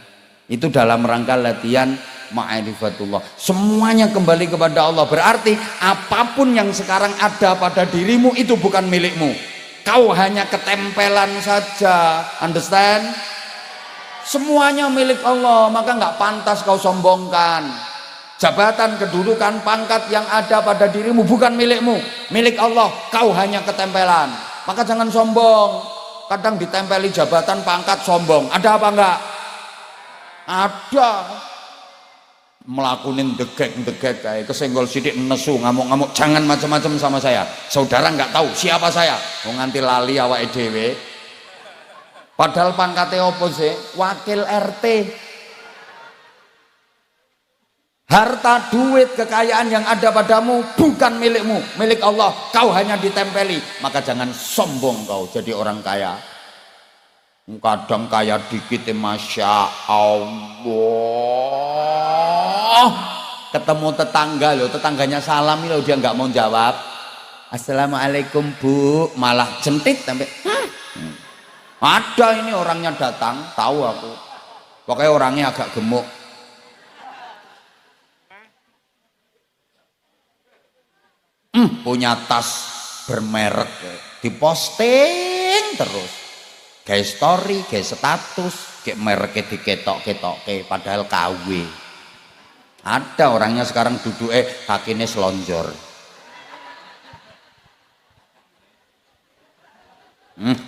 S1: Itu dalam rangka latihan ma'rifatullah. Semuanya kembali kepada Allah. Berarti apapun yang sekarang ada pada dirimu itu bukan milikmu. Kau hanya ketempelan saja. Understand? Semuanya milik Allah, maka nggak pantas kau sombongkan. Jabatan, kedudukan, pangkat yang ada pada dirimu bukan milikmu, milik Allah. Kau hanya ketempelan, maka jangan sombong. Kadang ditempeli jabatan, pangkat, sombong. Ada apa enggak? Ada. Melakukan degek kayak kesenggol sidik, nesu, ngamuk-ngamuk. Jangan macam-macam sama saya. Saudara nggak tahu siapa saya, mau nganti lali awake dhewe. Padahal pangkatnya apa sih? Wakil RT. Harta, duit, kekayaan yang ada padamu bukan milikmu, milik Allah. Kau hanya ditempeli, maka jangan sombong kau jadi orang kaya. Kadang kaya dikit, masya Allah. Ketemu tetangga loh, tetangganya salam loh, dia nggak mau jawab. Assalamualaikum Bu, malah jentit sampai. Ada ini orangnya datang, tahu aku. Pokoknya orangnya agak gemuk. Punya tas bermerek, diposting terus, kayak story, kayak status, kayak mereknya diketok-ketok, padahal KW. Ada orangnya sekarang duduk kakinya selonjor.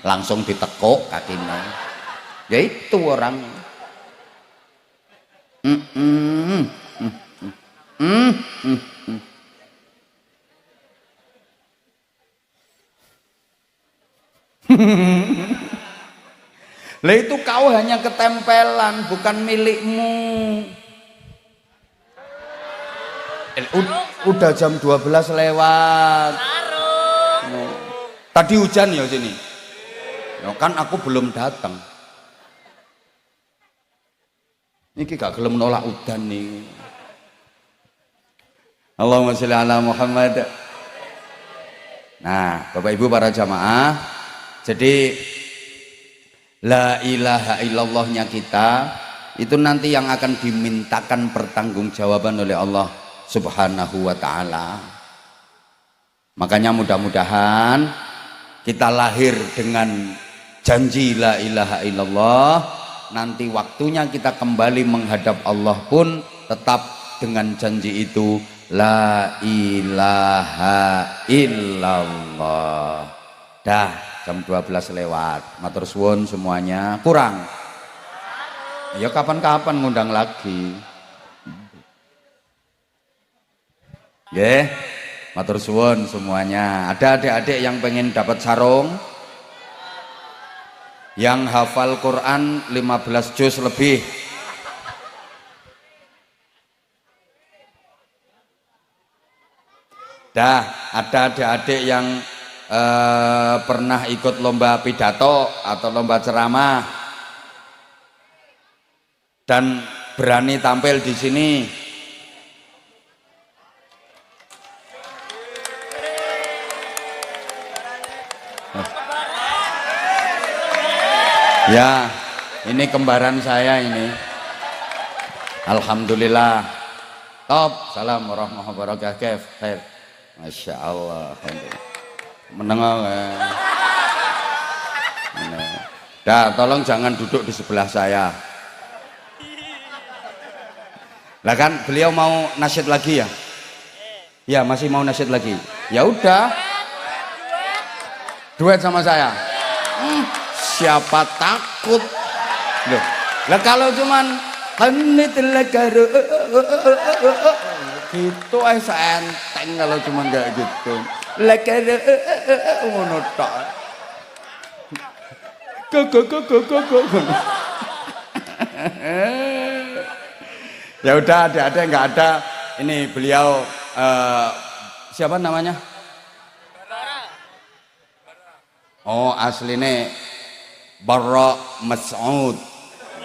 S1: Langsung ditekuk kakinya. Ya itu orangnya. Lah itu kau hanya ketempelan, bukan milikmu. Udah jam 12 lewat. Tadi hujan ya sini. Ya kan aku belum datang. Niki gak gelem nolak udan nih. Allahumma sholli ala Muhammad. Nah, Bapak Ibu para jamaah, jadi la ilaha illallahnya kita itu nanti yang akan dimintakan pertanggungjawaban oleh Allah Subhanahu wa taala. Makanya mudah-mudahan kita lahir dengan janji la ilaha illallah, nanti waktunya kita kembali menghadap Allah pun tetap dengan janji itu la ilaha illallah. Dah jam 12 lewat, matur suwun semuanya. Kurang ya kapan-kapan ngundang lagi. Nggih, matur suwun semuanya. Ada adik-adik yang pengen dapat sarung, yang hafal Quran 15 juz lebih. Dah, ada adik-adik yang pernah ikut lomba pidato atau lomba ceramah dan berani tampil di sini. Ya, ini kembaran saya ini. Alhamdulillah. Top. Salam warahmatullahi wabarakatuh. Masya Allah. Menengok ya. Dah, tolong jangan duduk di sebelah saya. Lah kan beliau mau nasyid lagi ya? Ya, masih mau nasyid lagi. Ya udah. Duet sama saya. Siapa takut? Loh. Lah kalau cuman gitu enteng kalau cuma kayak gitu. Ngono tok. Ya udah, ada nggak ada. Ini beliau siapa namanya? Oh, aslinya Barra Mas'ud.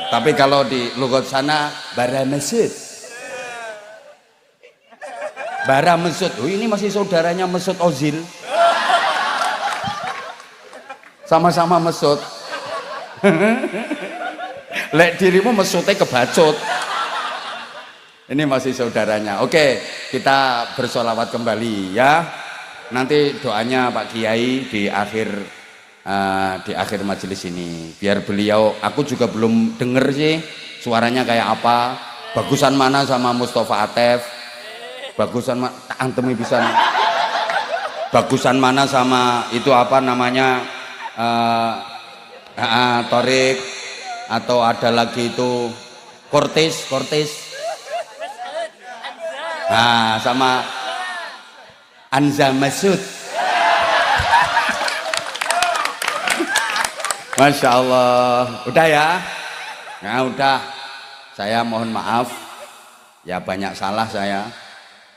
S1: Tapi kalau di lugat sana Bara Mesut. Bara Mesut. Oh, ini masih saudaranya Mesut Ozil. Sama-sama Mesut. Lek dirimu Mesutnya kebacut. Ini masih saudaranya. Oke, kita bersolawat kembali ya. Nanti doanya Pak Kiai di akhir majelis ini. Biar beliau, aku juga belum denger sih suaranya kayak apa. Bagusan mana sama Mustafa Atef? Bagusan antemi bisa. Bagusan mana sama itu apa namanya? Torik atau ada lagi itu Kortis. Nah, sama Anza Masud. Masya Allah. Udah ya? Nah udah. Saya mohon maaf. Ya banyak salah saya.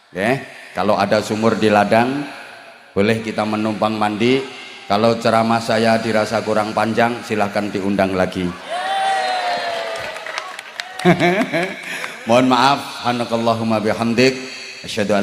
S1: Oke. Kalau ada sumur di ladang, boleh kita menumpang mandi. Kalau ceramah saya dirasa kurang panjang, silahkan diundang lagi. Mohon maaf. Subhanakallahumma bihamdik. Asyhadu an